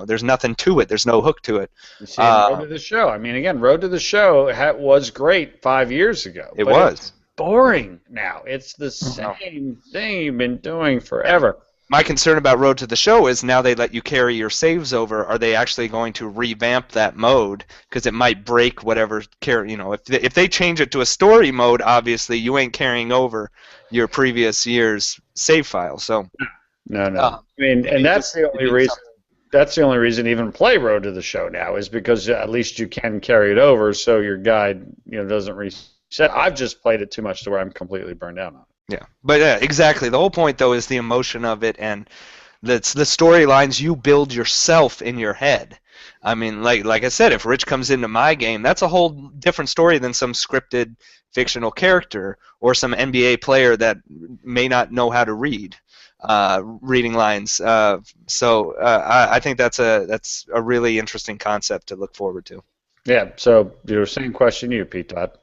Speaker 2: there's nothing to it. There's no hook to it.
Speaker 1: You see, Road to the Show. I mean, again, Road to the Show was great 5 years ago.
Speaker 2: It was.
Speaker 1: It's boring now. It's the same thing you've been doing forever.
Speaker 2: My concern about Road to the Show is now they let you carry your saves over. Are they actually going to revamp that mode? Because it might break whatever if they change it to a story mode, obviously you ain't carrying over your previous year's save file. So.
Speaker 1: No. I mean, and that's the only reason. That's the only reason to even play Road to the Show now is because at least you can carry it over, so your guide, doesn't reset. I've just played it too much to where I'm completely burned out on it.
Speaker 2: Yeah, but exactly. The whole point though is the emotion of it, and that's the storylines you build yourself in your head. I mean, like I said, if Rich comes into my game, that's a whole different story than some scripted fictional character or some NBA player that may not know how to read. Reading lines. So I think that's a really interesting concept to look forward to.
Speaker 1: Yeah. So same question to you, Pete Todd.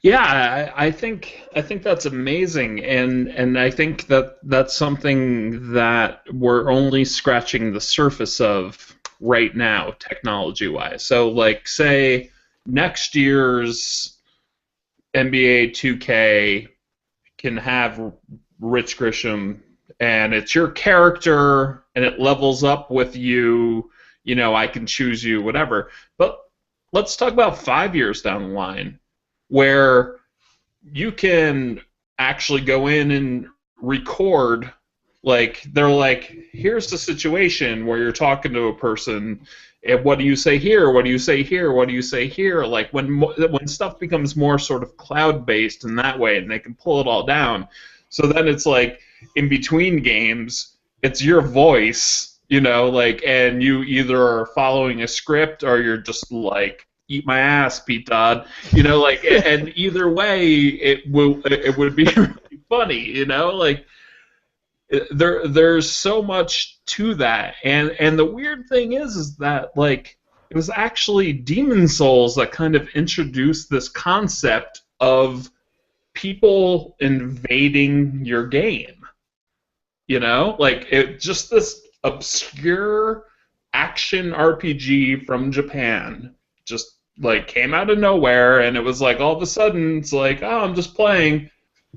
Speaker 3: Yeah, I think that's amazing, and I think that's something that we're only scratching the surface of right now, technology-wise. So, like, say next year's NBA 2K can have Rich Grisham, and it's your character, and it levels up with you. I can choose you, whatever. But let's talk about 5 years down the line, where you can actually go in and record. Like, they're like, here's the situation where you're talking to a person, and what do you say here? What do you say here? What do you say here? Like, when stuff becomes more sort of cloud-based in that way, and they can pull it all down. So then it's like, in between games, it's your voice, and you either are following a script or you're just like, eat my ass, Pete Todd, and either way, it would be really funny, there's so much to that, and the weird thing is that, like, it was actually Demon's Souls that kind of introduced this concept of people invading your game. Just this obscure action RPG from Japan just like came out of nowhere, and it was like all of a sudden it's like, oh, I'm just playing.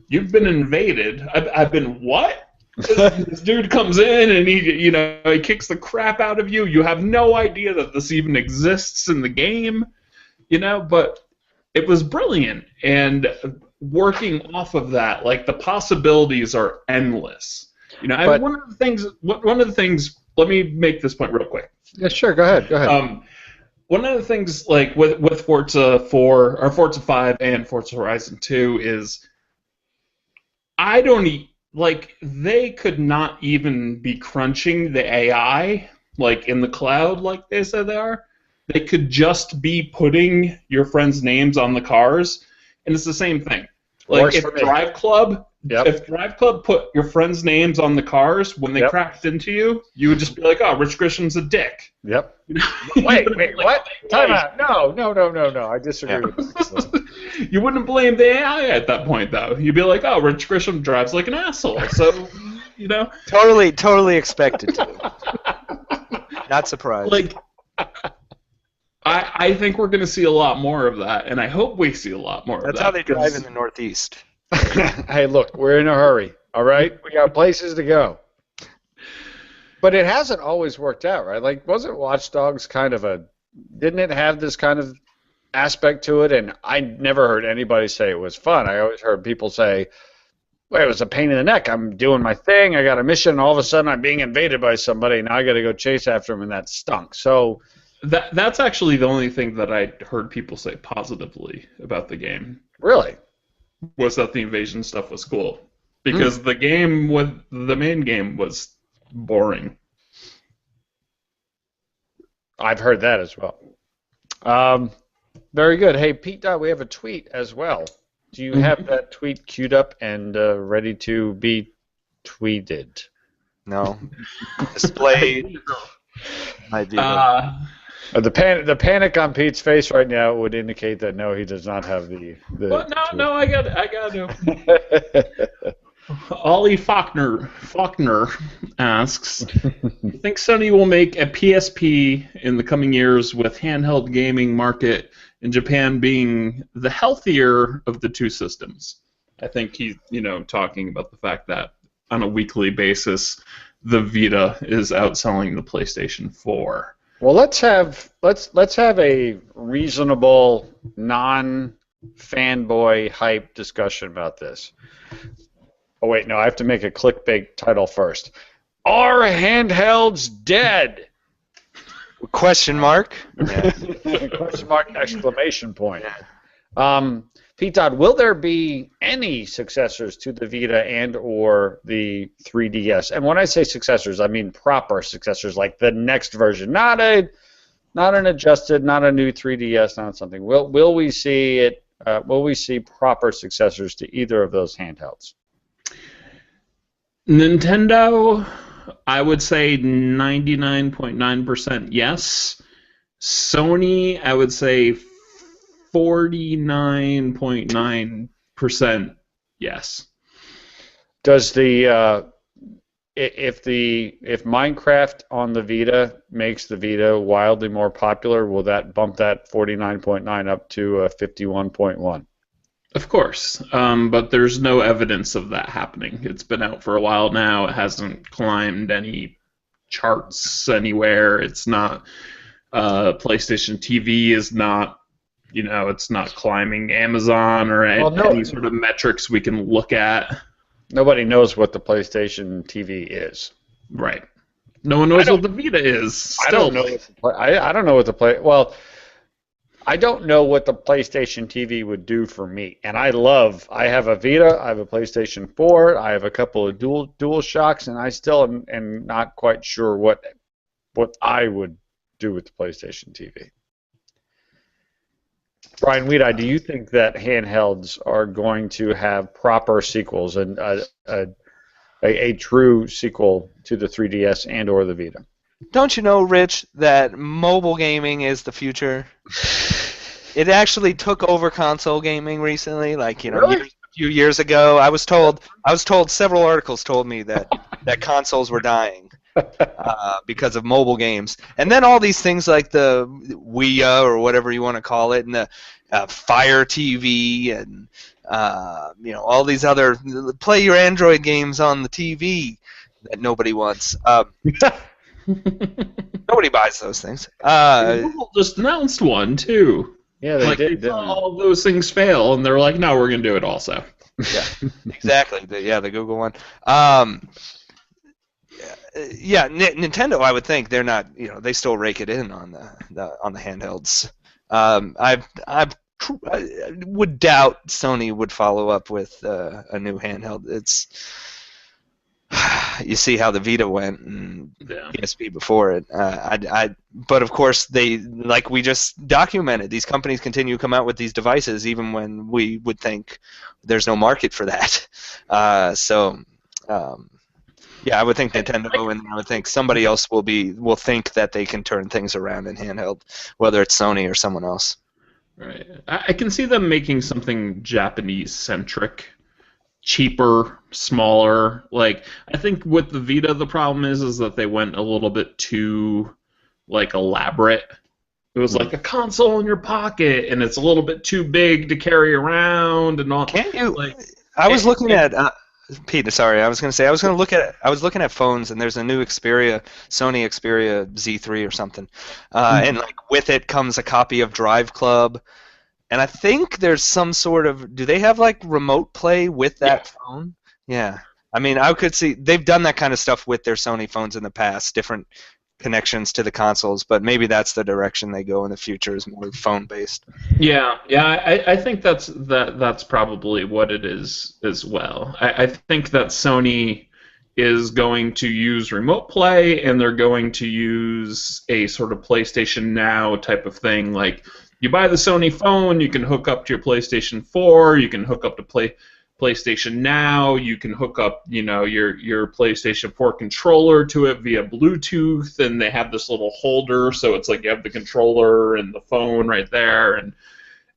Speaker 3: You've been invaded. I've been what? This dude comes in and he kicks the crap out of you. You have no idea that this even exists in the game, But it was brilliant, and working off of that, like, the possibilities are endless. One of the things. Let me make this point real quick.
Speaker 1: Yeah, sure. Go ahead.
Speaker 3: One of the things, like with Forza 4 or Forza 5 and Forza Horizon 2, is they could not even be crunching the AI like in the cloud like they said they are. They could just be putting your friends' names on the cars, and it's the same thing. Like if Drive Club put your friends' names on the cars when they crashed into you, you would just be like, "Oh, Rich Grisham's a dick."
Speaker 1: Yep. Wait, what? Time out. No. I disagree with this.
Speaker 3: You wouldn't blame the AI at that point, though. You'd be like, "Oh, Rich Grisham drives like an asshole." So,
Speaker 2: Totally expected to. Not surprised.
Speaker 3: Like, I think we're going to see a lot more of that, and I hope we see a lot more of that.
Speaker 2: That's how they drive in the Northeast.
Speaker 1: Hey, look, we're in a hurry, all right? We got places to go. But it hasn't always worked out, right? Like, wasn't Watch Dogs didn't it have this kind of aspect to it? And I never heard anybody say it was fun. I always heard people say, well, it was a pain in the neck. I'm doing my thing. I got a mission, and all of a sudden I'm being invaded by somebody. Now I got to go chase after him, and that stunk. So
Speaker 3: that's actually the only thing that I heard people say positively about the game.
Speaker 1: Really?
Speaker 3: Was that the invasion stuff was cool. Because the main game was boring.
Speaker 1: I've heard that as well. Very good. Hey, Pete, we have a tweet as well. Do you have that tweet queued up and ready to be tweeted?
Speaker 2: No. Displayed.
Speaker 1: The panic on Pete's face right now would indicate that no, he does not have the.
Speaker 3: No, I got it. Ollie Faulkner asks, "You think Sony will make a PSP in the coming years with handheld gaming market in Japan being the healthier of the two systems?" I think he's talking about the fact that on a weekly basis, the Vita is outselling the PlayStation 4.
Speaker 1: Well, let's have a reasonable, non-fanboy hype discussion about this. Oh wait, no, I have to make a clickbait title first. Are handhelds dead?
Speaker 2: Question mark?
Speaker 1: Yeah. Question mark, exclamation point. Pete Dodd, will there be any successors to the Vita and or the 3DS? And when I say successors, I mean proper successors, like the next version, not an adjusted, not a new 3DS, not something. Will we see it? Will we see proper successors to either of those handhelds?
Speaker 3: Nintendo, I would say 99.9% yes. Sony, I would say 49.9% yes.
Speaker 1: Does if Minecraft on the Vita makes the Vita wildly more popular, will that bump that 49.9 up to 51.1?
Speaker 3: Of course, but there's no evidence of that happening. It's been out for a while now. It hasn't climbed any charts anywhere. It's not. PlayStation TV is not. It's not climbing Amazon or any sort of metrics we can look at.
Speaker 1: Nobody knows what the PlayStation TV is.
Speaker 3: Right. No one knows what the Vita is. Still.
Speaker 1: I don't know what the I don't know what the PlayStation TV would do for me. And I have a Vita, I have a PlayStation 4, I have a couple of Dual Shocks, and I still am not quite sure what I would do with the PlayStation TV. Brian Weedeye, do you think that handhelds are going to have proper sequels and a true sequel to the 3DS and or the Vita?
Speaker 2: Don't you know, Rich, that mobile gaming is the future? It actually took over console gaming recently.
Speaker 1: Really?
Speaker 2: A few years ago, I was told several articles told me that consoles were dying because of mobile games. And then all these things like the Wii U or whatever you want to call it, and the Fire TV, and all these other play your Android games on the TV that nobody wants. Nobody buys those things.
Speaker 3: Google just announced one too.
Speaker 1: Yeah, they did.
Speaker 3: They saw all of those things fail, and they're like, "No, we're going to do it also."
Speaker 2: Yeah, exactly. The Google one. Yeah, Nintendo. I would think they're not. They still rake it in on the handhelds. I would doubt Sony would follow up with a new handheld. It's you see how the Vita went and
Speaker 3: Yeah.
Speaker 2: PSP before it. But of course they, like we just documented, these companies continue to come out with these devices even when we would think there's no market for that. Yeah, I would think Nintendo, and I would think somebody else will think that they can turn things around in handheld, whether it's Sony or someone else.
Speaker 3: Right. I can see them making something Japanese-centric, cheaper, smaller. Like, I think with the Vita, the problem is that they went a little bit too, like, elaborate. It was like a console in your pocket, and it's a little bit too big to carry around, and all.
Speaker 2: Can't you?
Speaker 3: Like,
Speaker 2: I was looking at. Pete, sorry, I was looking at phones, and there's a new Sony Xperia Z3 or something, and like with it comes a copy of Drive Club, and I think there's some sort of, do they have like remote play with that phone? Yeah, I mean, I could see they've done that kind of stuff with their Sony phones in the past, different connections to the consoles, but maybe that's the direction they go in the future, is more phone based.
Speaker 3: Yeah, I think that's probably what it is as well. I think that Sony is going to use remote play, and they're going to use a sort of PlayStation Now type of thing. Like, you buy the Sony phone, you can hook up to your PlayStation 4, you can hook up to PlayStation Now, you can hook up, your PlayStation 4 controller to it via Bluetooth, and they have this little holder, so it's like you have the controller and the phone right there, and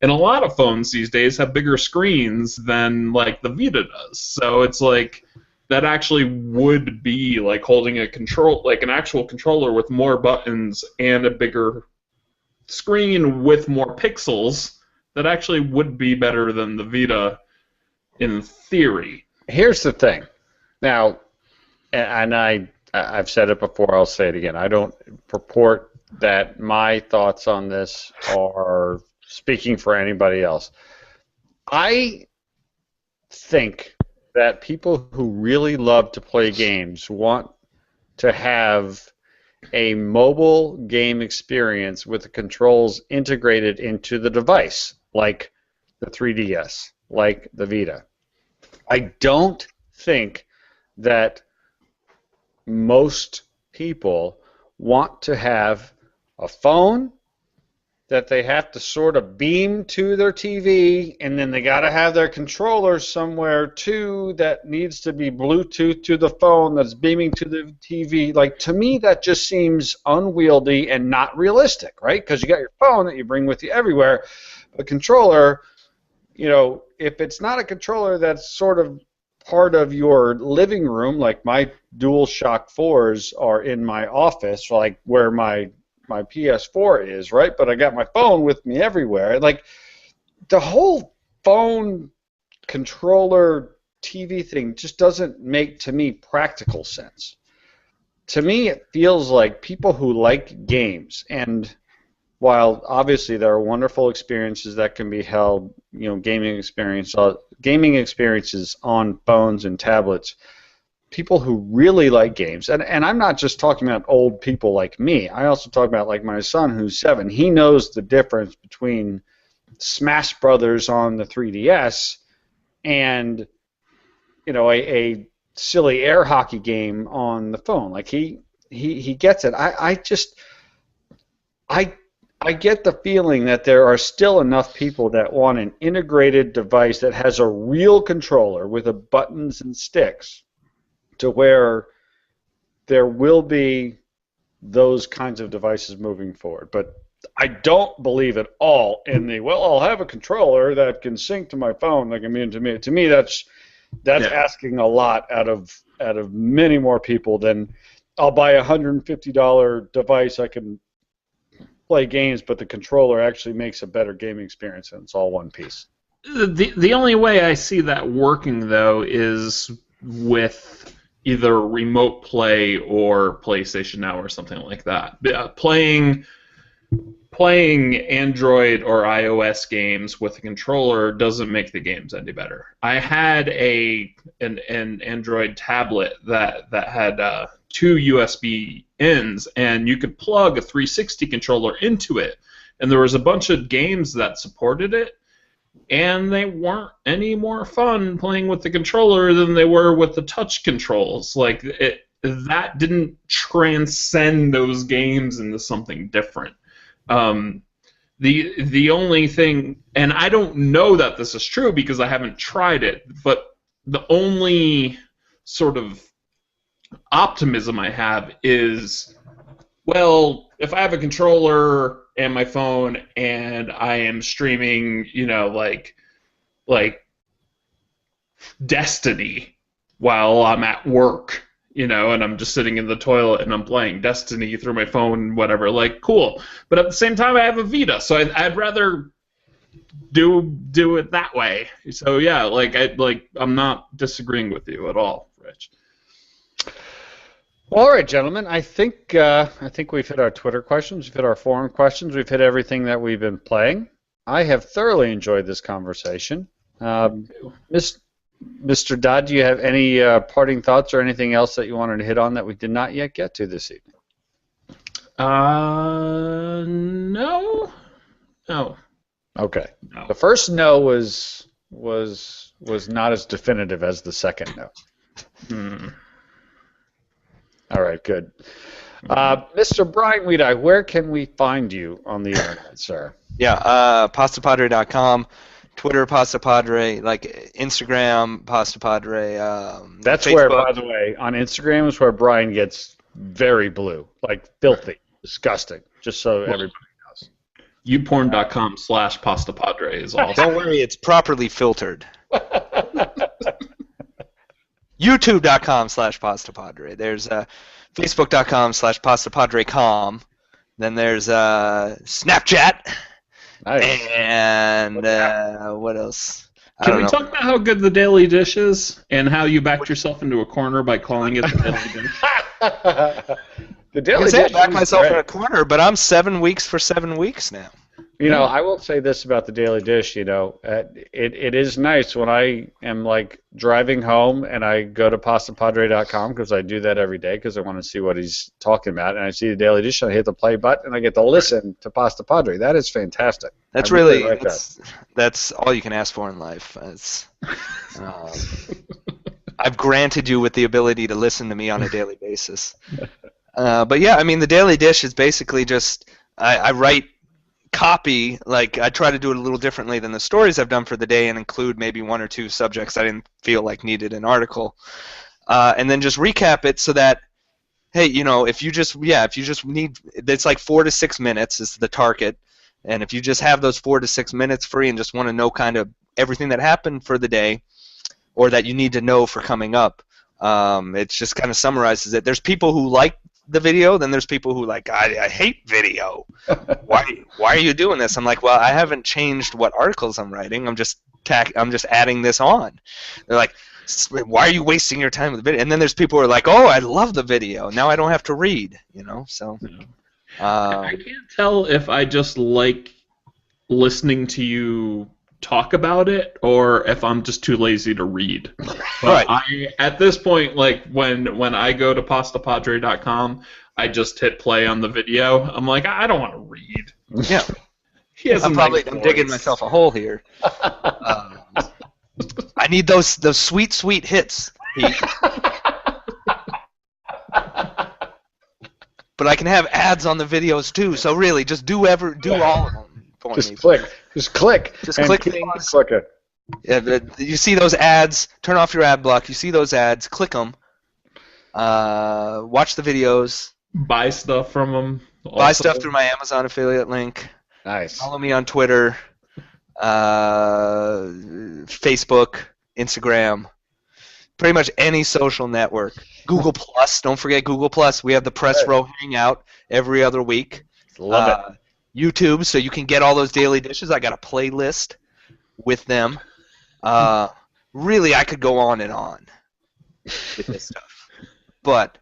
Speaker 3: a lot of phones these days have bigger screens than like the Vita does. So it's like that actually would be like holding like an actual controller with more buttons and a bigger screen with more pixels. That actually would be better than the Vita in theory.
Speaker 1: Here's the thing. Now, and I've said it before, I'll say it again. I don't purport that my thoughts on this are speaking for anybody else. I think that people who really love to play games want to have a mobile game experience with the controls integrated into the device, like the 3DS, like the Vita. I don't think that most people want to have a phone that they have to sort of beam to their TV, and then they got to have their controller somewhere too that needs to be Bluetooth to the phone that's beaming to the TV. Like, to me, that just seems unwieldy and not realistic, right? Because you got your phone that you bring with you everywhere. A controller, if it's not a controller that's sort of part of your living room, like my DualShock 4s are in my office, like where my PS4 is, right? But I got my phone with me everywhere. Like, the whole phone controller TV thing just doesn't make, to me, practical sense. To me, it feels like people who like games, and while obviously there are wonderful experiences that can be held, gaming experiences on phones and tablets, people who really like games, and I'm not just talking about old people like me. I also talk about like my son who's 7. He knows the difference between Smash Brothers on the 3DS and a silly air hockey game on the phone. Like he gets it. I get the feeling that there are still enough people that want an integrated device that has a real controller with buttons and sticks, to where there will be those kinds of devices moving forward. But I don't believe at all in I'll have a controller that can sync to my phone. Like, I mean, to me that's asking a lot out of many more people than I'll buy a $150 device I can play games, but the controller actually makes a better gaming experience, and it's all one piece.
Speaker 3: The only way I see that working, though, is with either remote play or PlayStation Now or something like that. Playing Android or iOS games with a controller doesn't make the games any better. I had an Android tablet that had two USB ends, and you could plug a 360 controller into it. And there was a bunch of games that supported it, and they weren't any more fun playing with the controller than they were with the touch controls. Like, that didn't transcend those games into something different. The only thing, and I don't know that this is true because I haven't tried it, but the only sort of optimism I have is, well, if I have a controller and my phone and I am streaming, like Destiny while I'm at work, and I'm just sitting in the toilet and I'm playing Destiny through my phone, whatever, like, cool. But at the same time, I have a Vita, so I'd rather do it that way. So yeah, I'm not disagreeing with you at all, Rich.
Speaker 1: Well, all right, gentlemen. I think we've hit our Twitter questions, we've hit our forum questions, we've hit everything that we've been playing. I have thoroughly enjoyed this conversation. Mr. Dodd, do you have any parting thoughts or anything else that you wanted to hit on that we did not yet get to this evening?
Speaker 3: No.
Speaker 1: Okay.
Speaker 3: No.
Speaker 1: The first no was not as definitive as the second no. All right, good. Mr. Brian Weedeye, where can we find you on the internet, sir?
Speaker 2: Yeah, pastapadre.com, Twitter Pasta Padre, like Instagram Pasta Padre.
Speaker 1: That's
Speaker 2: Facebook.
Speaker 1: where, by the way, on Instagram is where Brian gets very blue, like filthy, disgusting. Just so everybody knows.
Speaker 3: Youporn.com/Pasta Padre is also.
Speaker 2: Don't worry, it's properly filtered. YouTube.com/Pasta Padre. There's Facebook.com/PastaPadreCom. Then there's Snapchat.
Speaker 1: Nice.
Speaker 2: And what else?
Speaker 3: Can we talk about how good the Daily Dish is and how you backed yourself into a corner by calling it the Daily Dish?
Speaker 1: The Daily Dish.
Speaker 2: I backed myself in a corner, but I'm 7 weeks for 7 weeks now.
Speaker 1: I will say this about the Daily Dish. It is nice when I am like driving home and I go to pastapadre.com because I do that every day because I want to see what he's talking about, and I see the Daily Dish and I hit the play button and I get to listen to Pasta Padre. That is fantastic.
Speaker 2: That's that's all you can ask for in life. I've granted you with the ability to listen to me on a daily basis. But yeah, I mean, the Daily Dish is basically just I write copy, like I try to do it a little differently than the stories I've done for the day and include maybe one or two subjects I didn't feel like needed an article, and then just recap it so that, hey, if you just need, it's like 4 to 6 minutes is the target, and if you just have those 4 to 6 minutes free and just want to know kind of everything that happened for the day or that you need to know for coming up, it just kind of summarizes it. There's people who like the video, then there's people who like, I hate video. Why are you doing this? I'm like, well, I haven't changed what articles I'm writing. I'm just adding this on. They're like, why are you wasting your time with the video? And then there's people who are like, oh, I love the video. Now I don't have to read. So.
Speaker 3: I can't tell if I just like listening to you talk about it or if I'm just too lazy to read. But right. At this point, like when I go to pastapadre.com, I just hit play on the video. I'm like, I don't want to read.
Speaker 2: Yeah. I'm digging myself a hole here. I need those sweet, sweet hits, Pete. But I can have ads on the videos too, so really, just do all of them.
Speaker 1: Just click.
Speaker 2: Just click things. Click it. Yeah, you see those ads, turn off your ad block. You see those ads, click them. Watch the videos.
Speaker 3: Buy stuff from them.
Speaker 2: Buy stuff through my Amazon affiliate link.
Speaker 1: Nice.
Speaker 2: Follow me on Twitter, Facebook, Instagram, pretty much any social network. Google Plus, don't forget Google Plus. We have the Press Row Hangout every other week.
Speaker 1: Love it.
Speaker 2: YouTube, so you can get all those daily dishes. I got a playlist with them. Really, I could go on and on with this stuff. But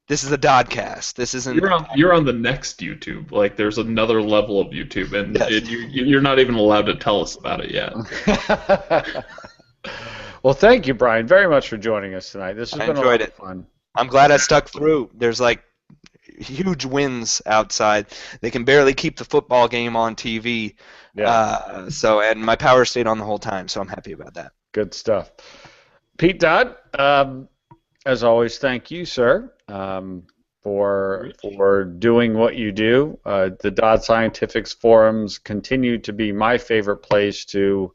Speaker 2: this is a Doddcast. This isn't.
Speaker 3: You're on the next YouTube. Like, there's another level of YouTube, and yes. You're not even allowed to tell us about it yet.
Speaker 1: Well, thank you, Brian, very much for joining us tonight. This has been a lot of fun.
Speaker 2: I'm glad I stuck through. There's like huge wins outside. They can barely keep the football game on TV.
Speaker 1: Yeah.
Speaker 2: And my power stayed on the whole time, so I'm happy about that.
Speaker 1: Good stuff. Pete Dodd, as always, thank you, sir, for doing what you do. The Dodd Scientifics forums continue to be my favorite place to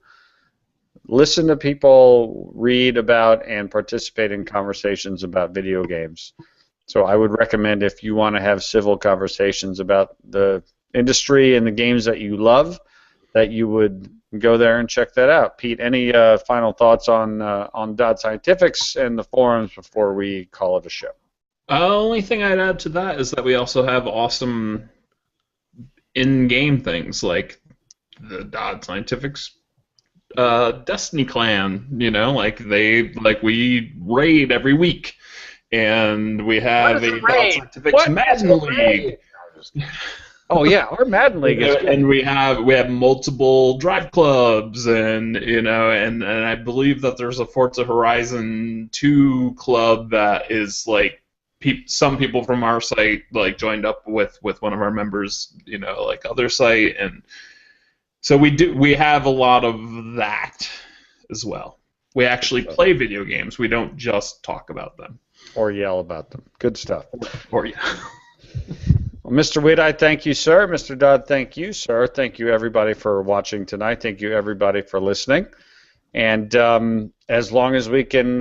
Speaker 1: listen to people read about and participate in conversations about video games. So I would recommend, if you want to have civil conversations about the industry and the games that you love, that you would go there and check that out. Pete, any final thoughts on Dodd Scientifics and the forums before we call it a show?
Speaker 3: The only thing I'd add to that is that we also have awesome in-game things like the Dodd Scientifics Destiny clan. We raid every week, and we have a Dodd Scientifics Madden League.
Speaker 1: Oh yeah, our Madden League is good.
Speaker 3: And we have multiple drive clubs, and I believe that there's a Forza Horizon 2 club that is like some people from our site like joined up with one of our members, other site, and so we have a lot of that as well. We actually play video games. We don't just talk about them
Speaker 1: or yell about them. Good stuff.
Speaker 3: Or yeah.
Speaker 1: Well, Mr. Witt, I thank you, sir. Mr. Dodd, thank you, sir. Thank you, everybody, for watching tonight. Thank you, everybody, for listening. And as long as we can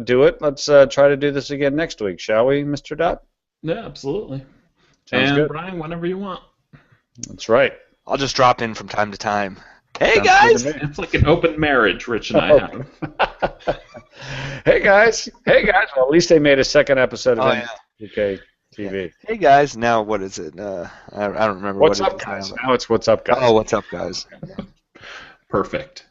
Speaker 1: do it, let's try to do this again next week, shall we, Mr. Dodd?
Speaker 3: Yeah, absolutely.
Speaker 1: Sounds good.
Speaker 3: Brian, whenever you want.
Speaker 1: That's right.
Speaker 2: I'll just drop in from time to time. Hey,
Speaker 1: Sounds
Speaker 2: guys!
Speaker 1: good to me.
Speaker 3: It's like an open marriage Rich and I have.
Speaker 1: Hey, guys. Well, at least they made a second episode of UK TV.
Speaker 2: Hey, guys. Now, what is it? I don't remember
Speaker 1: What's
Speaker 2: what
Speaker 1: up,
Speaker 2: it is
Speaker 1: guys?
Speaker 2: now.
Speaker 1: Now it's What's Up, guys.
Speaker 2: Oh, what's up, guys?
Speaker 3: Perfect.